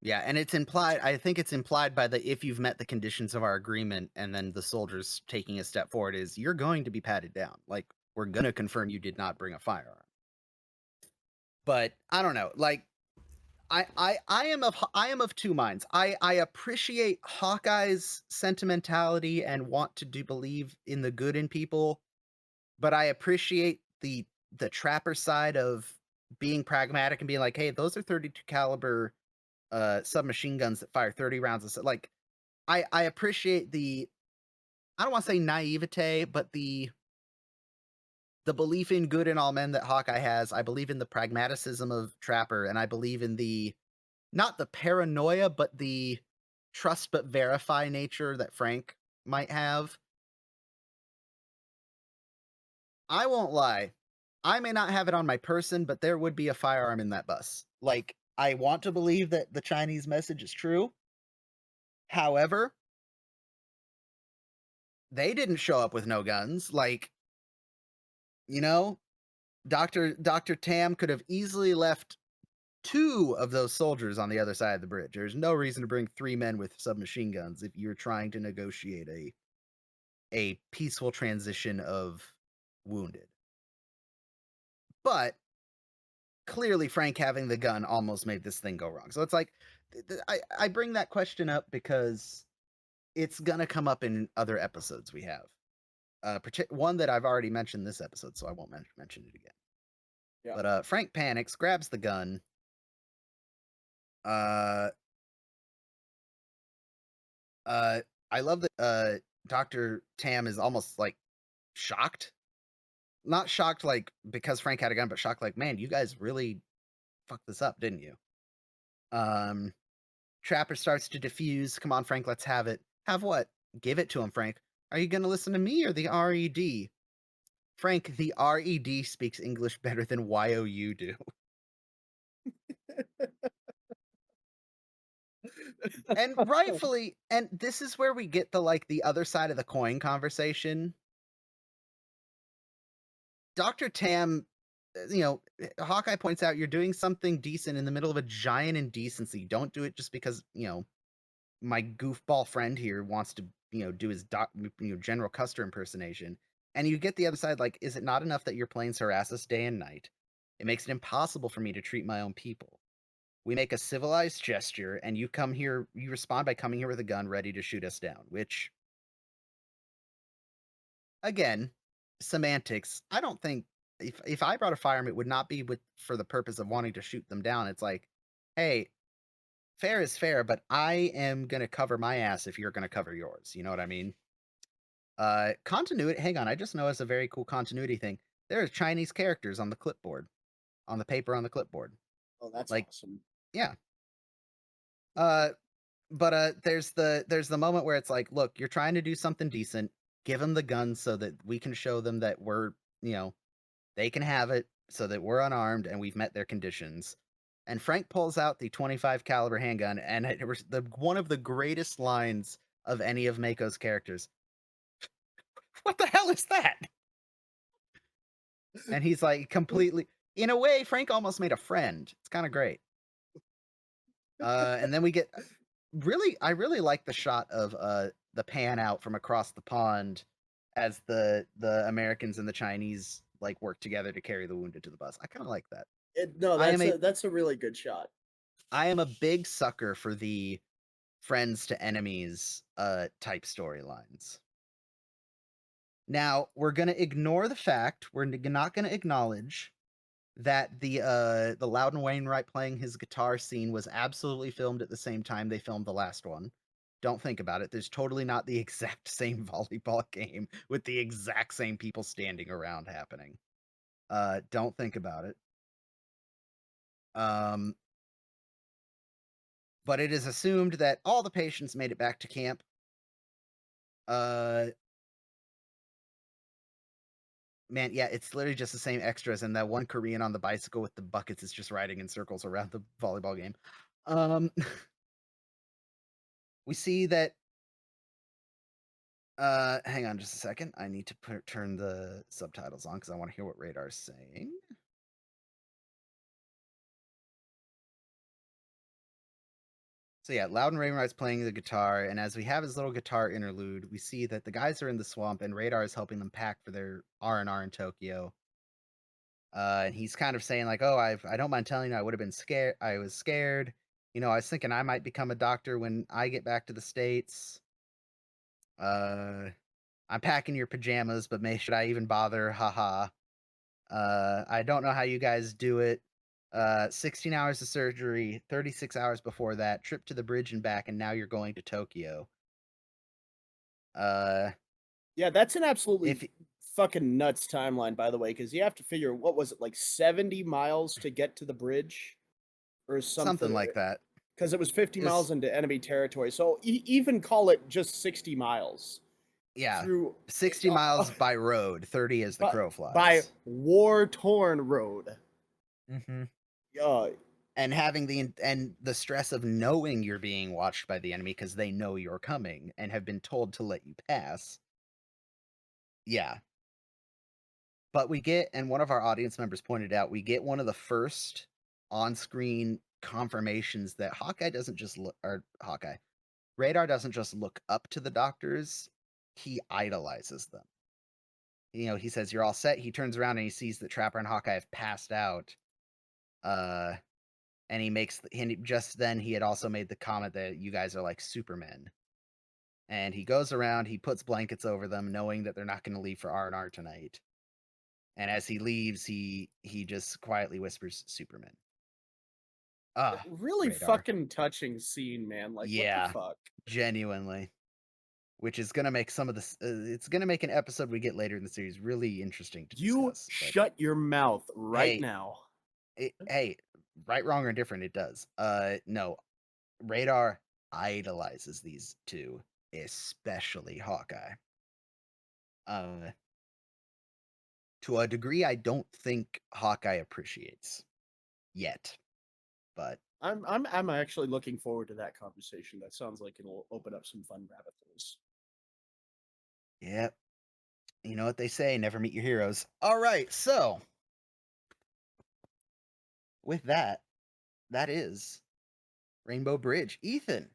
Yeah, and it's implied I think it's implied by the "if you've met the conditions of our agreement," and then the soldiers taking a step forward is, "You're going to be patted down." Like, "We're gonna confirm you did not bring a firearm." But, I don't know, like, I am of 2 minds. I appreciate Hawkeye's sentimentality and want to do believe in the good in people, but I appreciate the trapper side of being pragmatic and being like, "Hey, those are 32 caliber submachine guns that fire 30 rounds." Like, I appreciate the I don't want to say naivete, but the belief in good in all men that Hawkeye has. I believe in the pragmaticism of Trapper, and I believe in the not the paranoia, but the trust but verify nature that Frank might have. I won't lie. I may not have it on my person, but there would be a firearm in that bus. Like, I want to believe that the Chinese message is true. However, they didn't show up with no guns. Like, you know, Dr. Tam could have easily left 2 of those soldiers on the other side of the bridge. There's no reason to bring 3 men with submachine guns if you're trying to negotiate a peaceful transition of wounded. But clearly Frank having the gun almost made this thing go wrong. So it's like I bring that question up because it's gonna come up in other episodes we have. One that I've already mentioned this episode, so I won't mention it again. Yeah. But Frank panics, grabs the gun. Uh, uh, I love that Doctor Tam is almost like shocked. Not shocked like because Frank had a gun, but shocked like, man, you guys really fucked this up, didn't you? Um, Trapper starts to diffuse. Come on, Frank, let's have it. Have what? Give it to him, Frank. Are you gonna listen to me or the RED? Frank, the RED speaks English better than YOU do. And rightfully, and this is where we get the other side of the coin conversation. Dr. Tam, Hawkeye points out you're doing something decent in the middle of a giant indecency. Don't do it just because, my goofball friend here wants to, do his General Custer impersonation. And you get the other side, like, is it not enough that your planes harass us day and night? It makes it impossible for me to treat my own people. We make a civilized gesture, and you respond by coming here with a gun ready to shoot us down, which, again, semantics. I don't think if I brought a firearm, it would not be for the purpose of wanting to shoot them down. It's like, hey, fair is fair, but I am gonna cover my ass if you're gonna cover yours. You know what I mean? Continuity. Hang on, I just noticed a very cool continuity thing. There are Chinese characters on the clipboard, on the paper on the clipboard. Oh, that's Like, awesome. yeah. Uh, but there's the moment where it's like, look, you're trying to do something decent. Give them the gun so that we can show them that you know, they can have it so that we're unarmed and we've met their conditions. And Frank pulls out the 25 caliber handgun, and it was one of the greatest lines of any of Mako's characters. What the hell is that? And he's like completely. In a way, Frank almost made a friend. It's kind of great. And then we get I really like the shot of the pan out from across the pond as the Americans and the Chinese like work together to carry the wounded to the bus. I kind of like that. No, I am a that's a really good shot. I am a big sucker for the friends to enemies type storylines. Now, we're going to ignore the fact, not going to acknowledge that the Louden Wainwright playing his guitar scene was absolutely filmed at the same time they filmed the last one. Don't think about it. There's totally not the exact same volleyball game with the exact same people standing around happening. Don't think about it. Um, but it is assumed that all the patients made it back to camp. Uh, Man, yeah, it's literally just the same extras, and that one Korean on the bicycle with the buckets is just riding in circles around the volleyball game. Um, we see that. Hang on just a second. I need to turn the subtitles on because I want to hear what Radar's saying. So yeah, Louden Wainwright's playing the guitar, and as we have his little guitar interlude, we see that the guys are in the swamp, and Radar is helping them pack for their R&R in Tokyo. And he's kind of saying like, "Oh, I don't mind telling you, I would have been scared. I was scared. You know, I was thinking I might become a doctor when I get back to the States. Uh, I'm packing your pajamas, but may should I even bother? Haha. I don't know how you guys do it. 16 hours of surgery, 36 hours before that, trip to the bridge and back, and now you're going to Tokyo. Uh, Yeah, that's an absolutely if fucking nuts timeline, by the way, because you have to figure what was it, like 70 miles to get to the bridge or something something? like that Because it was 50 is, miles into enemy territory. So even call it just 60 miles yeah, through 60 miles by road, 30 as the crow by flies. war-torn road. Hmm. Uh, And having the stress of knowing you're being watched by the enemy because they know you're coming and have been told to let you pass. Yeah. But we get, and one of our audience members pointed out, we get one of the first on-screen confirmations that Hawkeye doesn't just look, or Hawkeye, Radar doesn't just look up to the doctors, he idolizes them. You know, he says, "You're all set." He turns around and he sees that Trapper and Hawkeye have passed out. Uh, and he makes, and just then he had also made the comment that you guys are like Supermen. And he goes around, he puts blankets over them, knowing that they're not going to leave for R&R tonight. And as he leaves, he just quietly whispers, "Superman." Ah, really Radar. fucking touching scene, man. Like, what the Yeah, fuck? genuinely. Which is gonna make some of this. It's gonna make an episode we get later in the series really interesting to You discuss. But shut your mouth right hey, now. hey, right, wrong, or indifferent, it does. No, Radar idolizes these two, especially Hawkeye. Uh, to a degree, I don't think Hawkeye appreciates yet, but I'm actually looking forward to that conversation. That sounds like it'll open up some fun rabbit holes. yeah, you know what they say, never meet your heroes. All right, so with that, that is Rainbow Bridge. Ethan,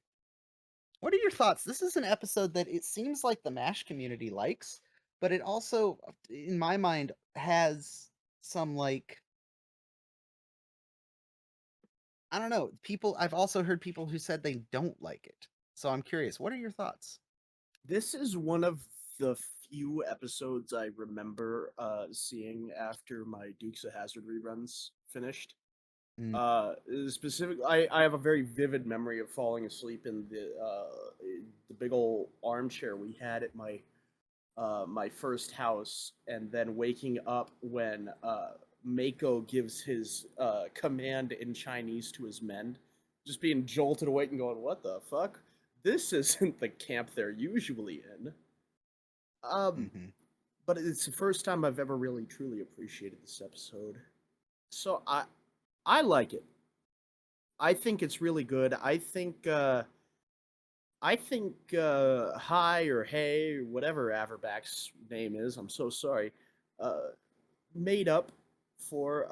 what are your thoughts? This is an episode that it seems like the MASH community likes, but it also, in my mind, has some like, I don't know, people. I've also heard people who said they don't like it. So I'm curious, what are your thoughts? This is one of the few episodes I remember seeing after my Dukes of Hazzard reruns finished. Mm, Specifically, I have a very vivid memory of falling asleep in the big old armchair we had at my first house, and then waking up when Mako gives his command in Chinese to his men, just being jolted awake and going, "What the fuck? This isn't the camp they're usually in." Um, hmm but it's the first time I've ever really truly appreciated this episode, so I like it. I think it's really good. I think Hi or Hey or whatever Averback's name is. I'm so sorry. Uh, Made up for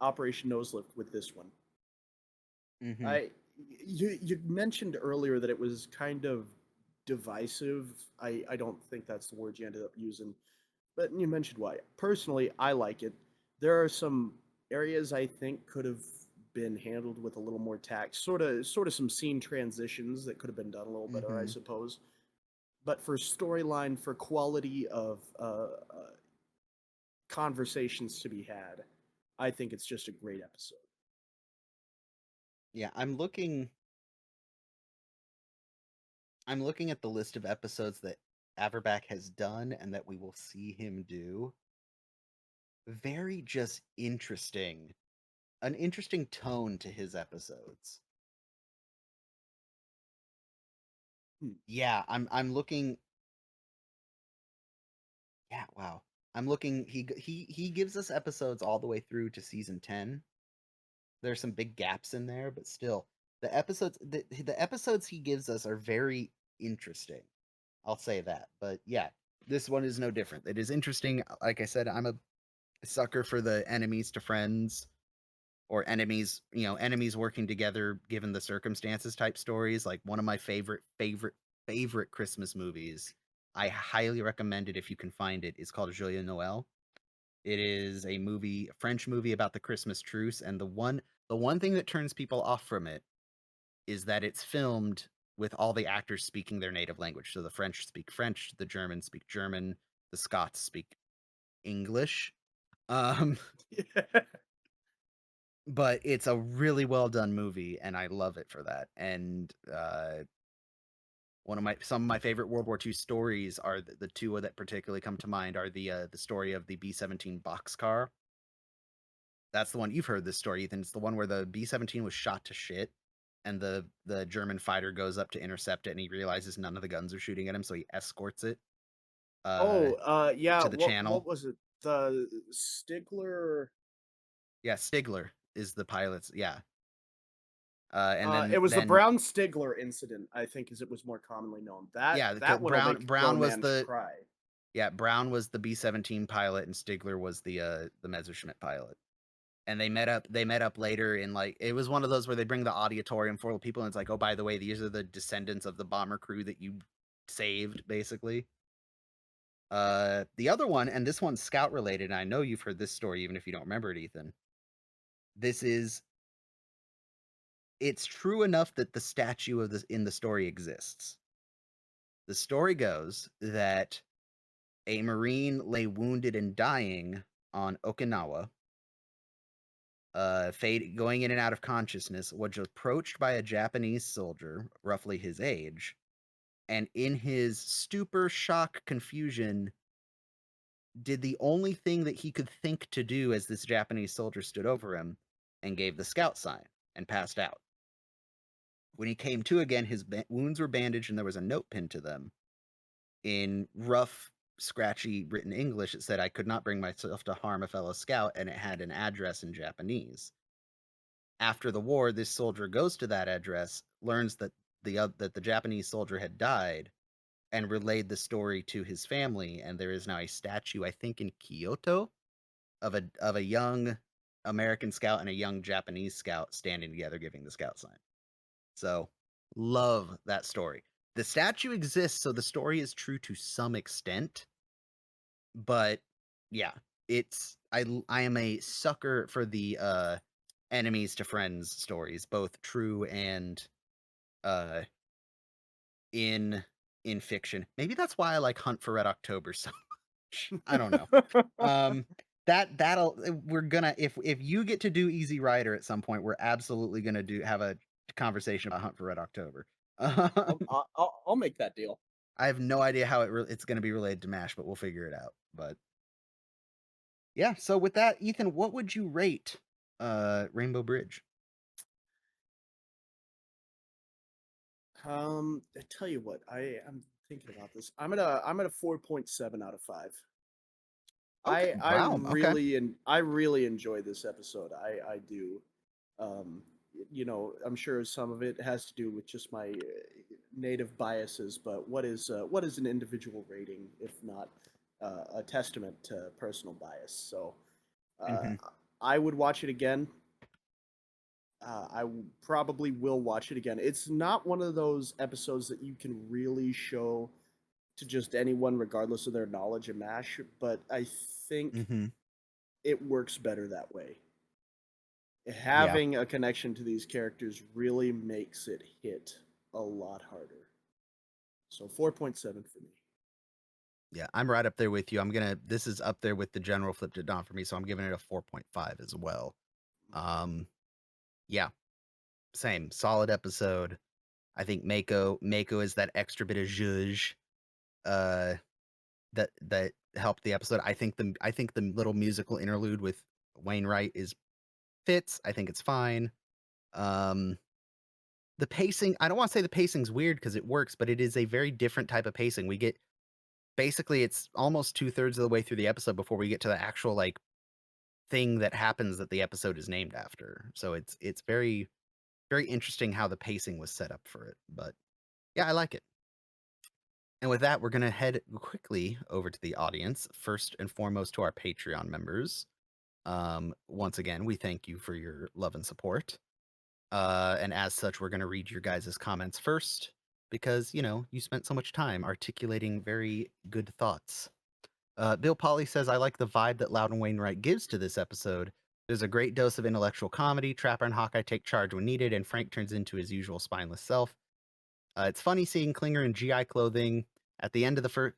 Operation Noselift with this one. hmm I you mentioned earlier that it was kind of divisive. I don't think that's the word you ended up using, but you mentioned why. Personally, I like it. There are some areas I think could have been handled with a little more tact. Sort of some scene transitions that could have been done a little better, I hmm suppose. But for storyline, for quality of conversations to be had, I think it's just a great episode. Yeah, I'm looking at the list of episodes that Averback has done and that we will see him do. Very just interesting. an interesting tone to his episodes. Hmm. Yeah, I'm looking. Yeah, wow. I'm looking. He gives us episodes all the way through to season 10. There's some big gaps in there, but still, the episodes he gives us are very interesting. I'll say that. But yeah, this one is no different. It is interesting. Like I said, I'm a sucker for the enemies to friends or enemies, enemies working together given the circumstances type stories. Like one of my favorite Christmas movies. I highly recommend it if you can find it. It's called Joyeux Noël. It is a French movie about the Christmas truce, and the one thing that turns people off from it is that it's filmed with all the actors speaking their native language. So the French speak French, the Germans speak German, the Scots speak English. Um, Yeah. but it's a really well done movie, and I love it for that. And some of my favorite World War II stories are the two that particularly come to mind are the story of the B-17 boxcar. That's the one you've heard this story, Ethan. It's the one where the B-17 was shot to shit, and the German fighter goes up to intercept it, and he realizes none of the guns are shooting at him, so he escorts it uh, Oh, yeah. to the What channel. was it? The Stigler. Yeah, Stigler is the pilot's. Yeah, and It was the then Brown Stigler incident, I think, as it was more commonly known. That yeah, that one will make a Brown grown was man the cry. Brown was the B-17 pilot, and Stigler was the Messerschmitt pilot. And they met up later in, like, it was one of those where they bring the auditorium full of people, and it's like, oh, by the way, these are the descendants of the bomber crew that you saved, basically. The other one, and this one's scout related, and I know you've heard this story even if you don't remember it, Ethan. This is It's true enough that the statue of this in the story exists. The story goes that a Marine lay wounded and dying on Okinawa, going in and out of consciousness, was approached by a Japanese soldier, roughly his age, and in his stupor, shock, confusion, did the only thing that he could think to do as this Japanese soldier stood over him and gave the scout sign and passed out. When he came to again, his wounds were bandaged and there was a note pinned to them. In rough, scratchy written English, it said, "I could not bring myself to harm a fellow scout," and it had an address in Japanese. After the war, this soldier goes to that address, learns that the Japanese soldier had died, and relayed the story to his family. And there is now a statue, I think, in Kyoto, of a young American scout and a young Japanese scout standing together, giving the scout sign. So, love that story. The statue exists, so the story is true to some extent. But yeah, I am a sucker for the enemies to friends stories, both true and uh in in fiction. Maybe that's why I like Hunt for Red October so much. I don't know. Um we're gonna, if you get to do Easy Rider at some point, we're absolutely gonna do have a conversation about Hunt for Red October. I'll make that deal. I have no idea how it's gonna be related to MASH, but we'll figure it out. But yeah, so with that, Ethan, what would you rate Rainbow Bridge? I tell you what, I'm thinking about this. I'm at a 4.7 out of 5. Okay, I wow, okay. really and I really enjoy this episode. I do. Um, I'm sure some of it has to do with just my native biases, but what is an individual rating if not a testament to personal bias? So uh, Mhm. I would watch it again. Probably will watch it again. It's not one of those episodes that you can really show to just anyone, regardless of their knowledge of MASH, but I think Mhm. it works better that way. Yeah. Having a connection to these characters really makes it hit a lot harder. So 4.7 for me. Yeah, I'm right up there with you. This is up there with the general flipped it down for me, so I'm giving it a 4.5 as well. Um yeah, same. Solid episode. I think Mako is that extra bit of zhuzh uh that helped the episode. I think the little musical interlude with Wainwright is fits. I think it's fine. Um, the pacing, I don't want to say the pacing's weird because it works, but it is a very different type of pacing. We get basically it's almost 2/3 of the way through the episode before we get to the actual like thing that happens that the episode is named after. So it's very very interesting how the pacing was set up for it. But yeah, I like it. And with that, we're going to head quickly over to the audience. First and foremost, to our Patreon members. Once again, we thank you for your love and support. And as such, we're going to read your guys' comments first because, you know, you spent so much time articulating very good thoughts. Bill Polly says, I like the vibe that Loudon Wainwright gives to this episode. There's a great dose of intellectual comedy. Trapper and Hawkeye take charge when needed, and Frank turns into his usual spineless self. It's funny seeing Klinger in GI clothing at the end of the first.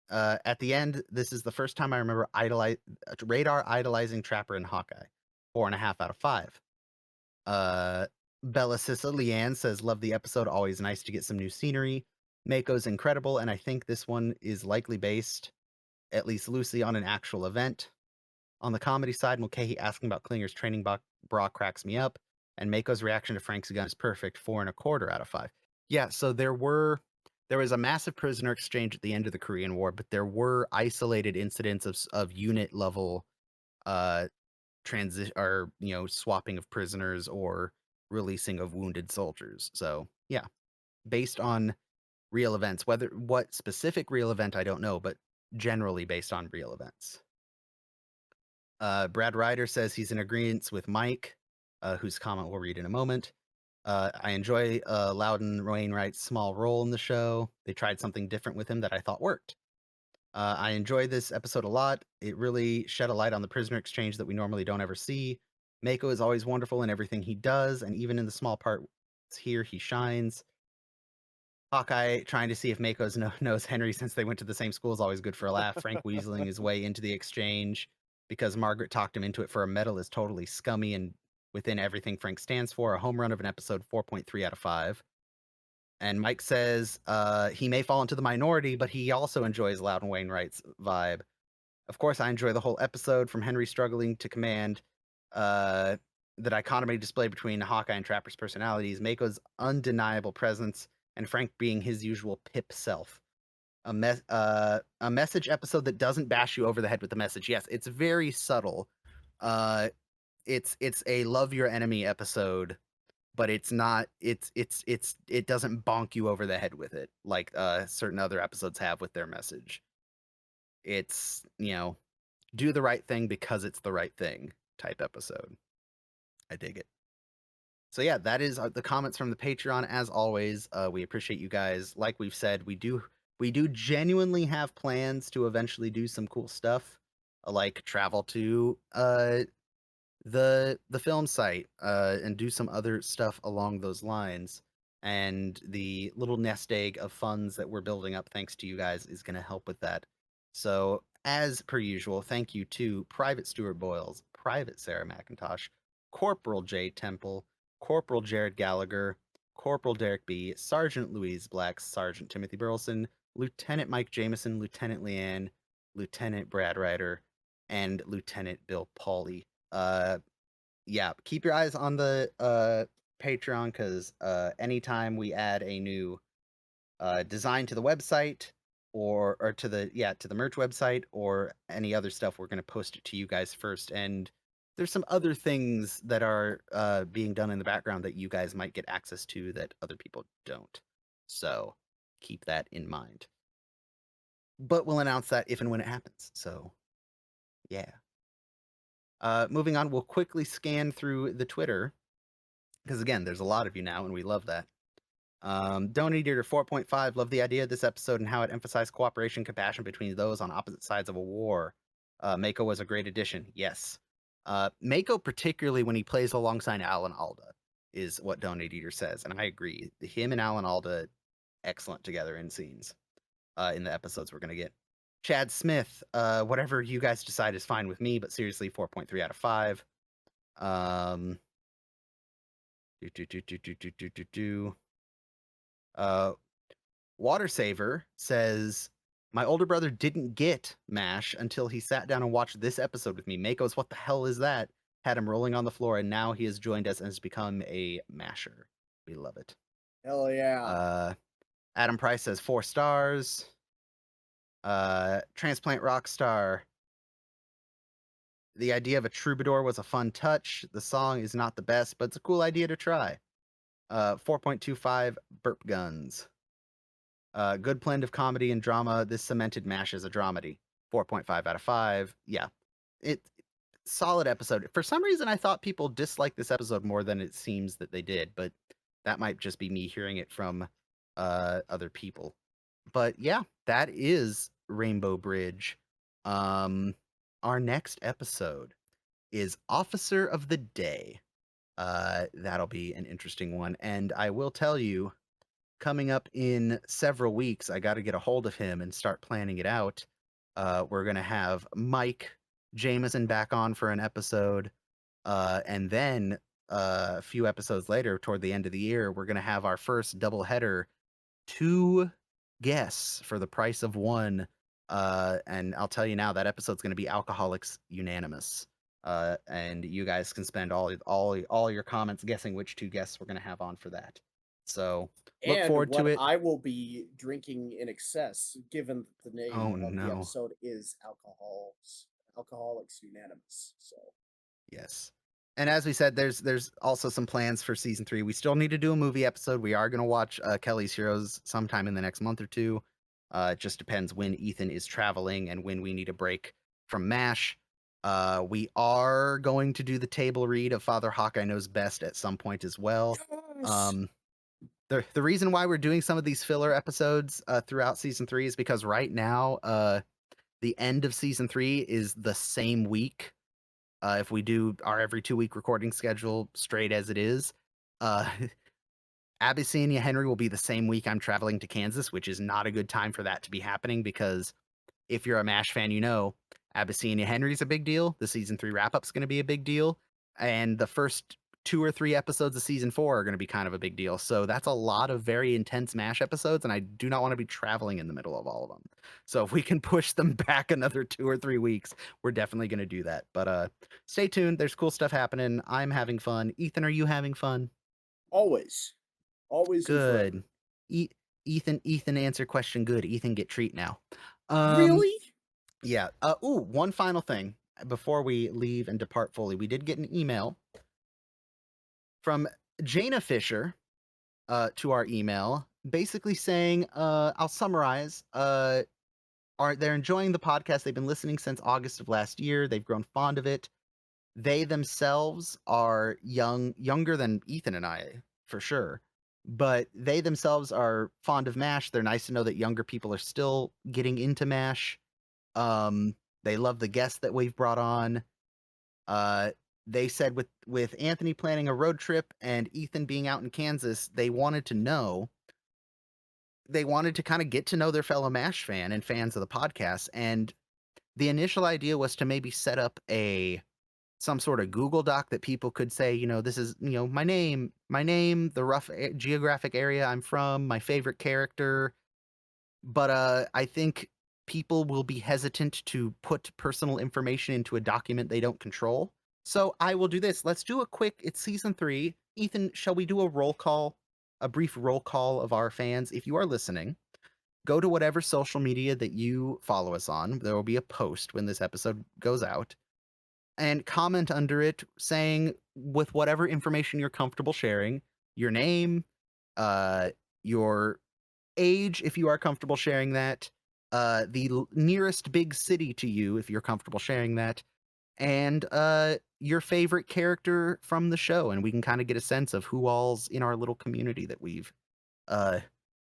At the end, this is the first time I remember Radar idolizing Trapper and Hawkeye. 4.5 out of 5. Bella Sissa Leanne says, love the episode. Always nice to get some new scenery. Mako's incredible, and I think this one is likely based, at least loosely, on an actual event. On the comedy side, Mulcahy asking about Klinger's training bra cracks me up, and Mako's reaction to Frank's gun is perfect. 4.25 out of 5. Yeah, so there was a massive prisoner exchange at the end of the Korean War, but there were isolated incidents of unit level transition or swapping of prisoners or releasing of wounded soldiers. So yeah, based on real events. What specific real event I don't know, but generally based on real events. Brad Ryder says he's in agreement with Mike, whose comment we'll read in a moment. I enjoy Loudon Wainwright's small role in the show. They tried something different with him that I thought worked. I enjoyed this episode a lot. It really shed a light on the prisoner exchange that we normally don't ever see. Mako is always wonderful in everything he does, and even in the small parts here, he shines. Hawkeye trying to see if Mako knows Henry since they went to the same school is always good for a laugh. Frank weaseling his way into the exchange because Margaret talked him into it for a medal is totally scummy and within everything Frank stands for. A home run of an episode, 4.3 out of 5. And Mike says he may fall into the minority, but he also enjoys Loudon Wainwright's vibe. Of course, I enjoy the whole episode from Henry struggling to command the dichotomy displayed between Hawkeye and Trapper's personalities, Mako's undeniable presence, and Frank being his usual pip self. A message episode that doesn't bash you over the head with the message. Yes, it's very subtle. It's a love your enemy episode, but it's not. It doesn't bonk you over the head with it like certain other episodes have with their message. It's do the right thing because it's the right thing type episode. I dig it. So yeah, that is the comments from the Patreon. As always, we appreciate you guys. Like we've said, we do genuinely have plans to eventually do some cool stuff, like travel to the film site and do some other stuff along those lines. And the little nest egg of funds that we're building up, thanks to you guys, is going to help with that. So as per usual, thank you to Private Stuart Boyles, Private Sarah McIntosh, Corporal J Temple, Corporal Jared Gallagher, Corporal Derek B, Sergeant Louise Black, Sergeant Timothy Burleson, Lieutenant Mike Jameson, Lieutenant Leanne, Lieutenant Brad Ryder, and Lieutenant Bill Pauley. Yeah, keep your eyes on the Patreon because anytime we add a new design to the website or to the merch website or any other stuff, we're going to post it to you guys first. And there's some other things that are being done in the background that you guys might get access to that other people don't. So keep that in mind. But we'll announce that if and when it happens. So yeah. Moving on, we'll quickly scan through the Twitter because again, there's a lot of you now, and we love that. Donator 4.5, love the idea of this episode and how it emphasized cooperation, compassion between those on opposite sides of a war. Mako was a great addition. Yes. Mako, particularly when he plays alongside Alan Alda, is what Donator says, and I agree. Him and Alan Alda, excellent together in scenes. In the episodes we're gonna get. Chad Smith, whatever you guys decide is fine with me, but seriously, 4.3 out of 5. Water Saver says, my older brother didn't get MASH until he sat down and watched this episode with me. Mako's, what the hell is that? had him rolling on the floor, and now he has joined us and has become a masher. We love it. Hell yeah. Uh, Adam Price says 4 stars. Transplant Rockstar. The idea of a troubadour was a fun touch. The song is not the best, but it's a cool idea to try. 4.25 burp guns. Good blend of comedy and drama. This cemented MASH as a dramedy. 4.5 out of 5. Yeah. It solid episode. For some reason I thought people disliked this episode more than it seems that they did, but that might just be me hearing it from other people. But yeah, that is Rainbow Bridge. Our next episode is Officer of the Day. That'll be an interesting one. And I will tell you, coming up in several weeks, I got to get a hold of him and start planning it out. We're going to have Mike Jameson back on for an episode. And then a few episodes later, toward the end of the year, we're going to have our first doubleheader, 2 guests for the price of 1. And I'll tell you now, that episode's going to be Alcoholics Unanimous. And you guys can spend all your comments guessing which 2 guests we're going to have on for that. So look And forward to what it. I will be drinking in excess, given that the name Oh, of the no. episode is Alcoholics Unanimous. So Yes. And as we said, there's also some plans for season 3. We still need to do a movie episode. We are going to watch Kelly's Heroes sometime in the next month or 2. It just depends when Ethan is traveling and when we need a break from MASH. We are going to do the table read of Father Hawkeye Knows Best at some point as well. yes. The reason why we're doing some of these filler episodes throughout season 3 is because right now the end of season 3 is the same week. If we do our every 2-week recording schedule straight as it is, Abyssinia Henry will be the same week I'm traveling to Kansas, which is not a good time for that to be happening because if you're a MASH fan, you know Abyssinia Henry's a big deal. The season 3 wrap up's going to be a big deal. And the first 2 or 3 episodes of season 4 are going to be kind of a big deal. So that's a lot of very intense MASH episodes, and I do not want to be traveling in the middle of all of them. So if we can push them back another 2 or 3 weeks, we're definitely going to do that. But stay tuned. There's cool stuff happening. I'm having fun. Ethan, are you having fun? Always and forever. Good. Ethan answer question good. Ethan get treat now. Really? Yeah. One final thing before we leave and depart fully. We did get an email from Jana Fisher to our email, basically saying, I'll summarize. They're enjoying the podcast. They've been listening since August of last year. They've grown fond of it. They themselves are younger than Ethan and I, for sure. But they themselves are fond of MASH. They're nice to know that younger people are still getting into MASH. They love the guests that we've brought on. They said with Anthony planning a road trip and Ethan being out in Kansas, they wanted to kind of get to know their fellow MASH fan and fans of the podcast. And the initial idea was to maybe set up some sort of Google Doc that people could say, this is, my name, the rough geographic area I'm from, my favorite character. But I think people will be hesitant to put personal information into a document they don't control. So I will do this. Let's do it's season 3. Ethan, shall we do a brief roll call of our fans? If you are listening, go to whatever social media that you follow us on. There will be a post when this episode goes out, and comment under it saying, with whatever information you're comfortable sharing, your name, your age, if you are comfortable sharing that, the nearest big city to you, if you're comfortable sharing that, and your favorite character from the show. And we can kind of get a sense of who all's in our little community that we've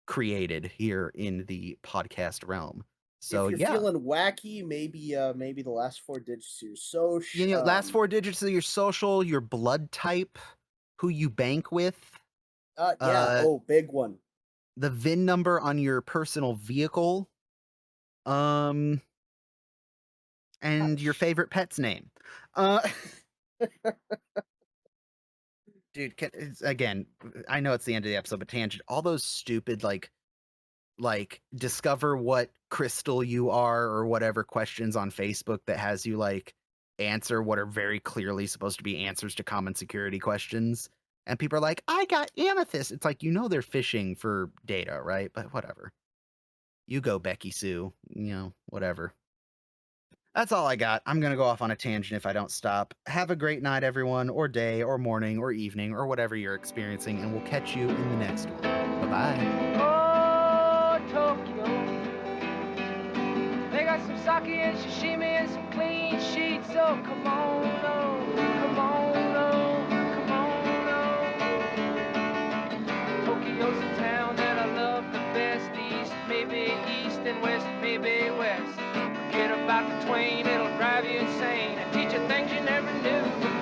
created here in the podcast realm. So if you're yeah, feeling wacky, maybe the last 4 digits of your social. last 4 digits of your social, your blood type, who you bank with. Yeah. Big one. The VIN number on your personal vehicle. And your favorite pet's name. Dude, again, I know it's the end of the episode, but tangent, all those stupid like discover what crystal you are or whatever questions on Facebook that has you like answer what are very clearly supposed to be answers to common security questions. And people are like, I got amethyst. It's like, they're fishing for data, right? But whatever. You go, Becky Sue. Whatever. That's all I got. I'm going to go off on a tangent if I don't stop. Have a great night, everyone, or day, or morning, or evening, or whatever you're experiencing, and we'll catch you in the next one. Bye bye. Oh, Tokyo. They got some sake and sashimi and some clean sheets. Oh, come on, oh, come on, oh, come on, oh. Tokyo's a town that I love the best. East and west, maybe west. Forget about the twain, it'll drive you insane and teach you things you never knew.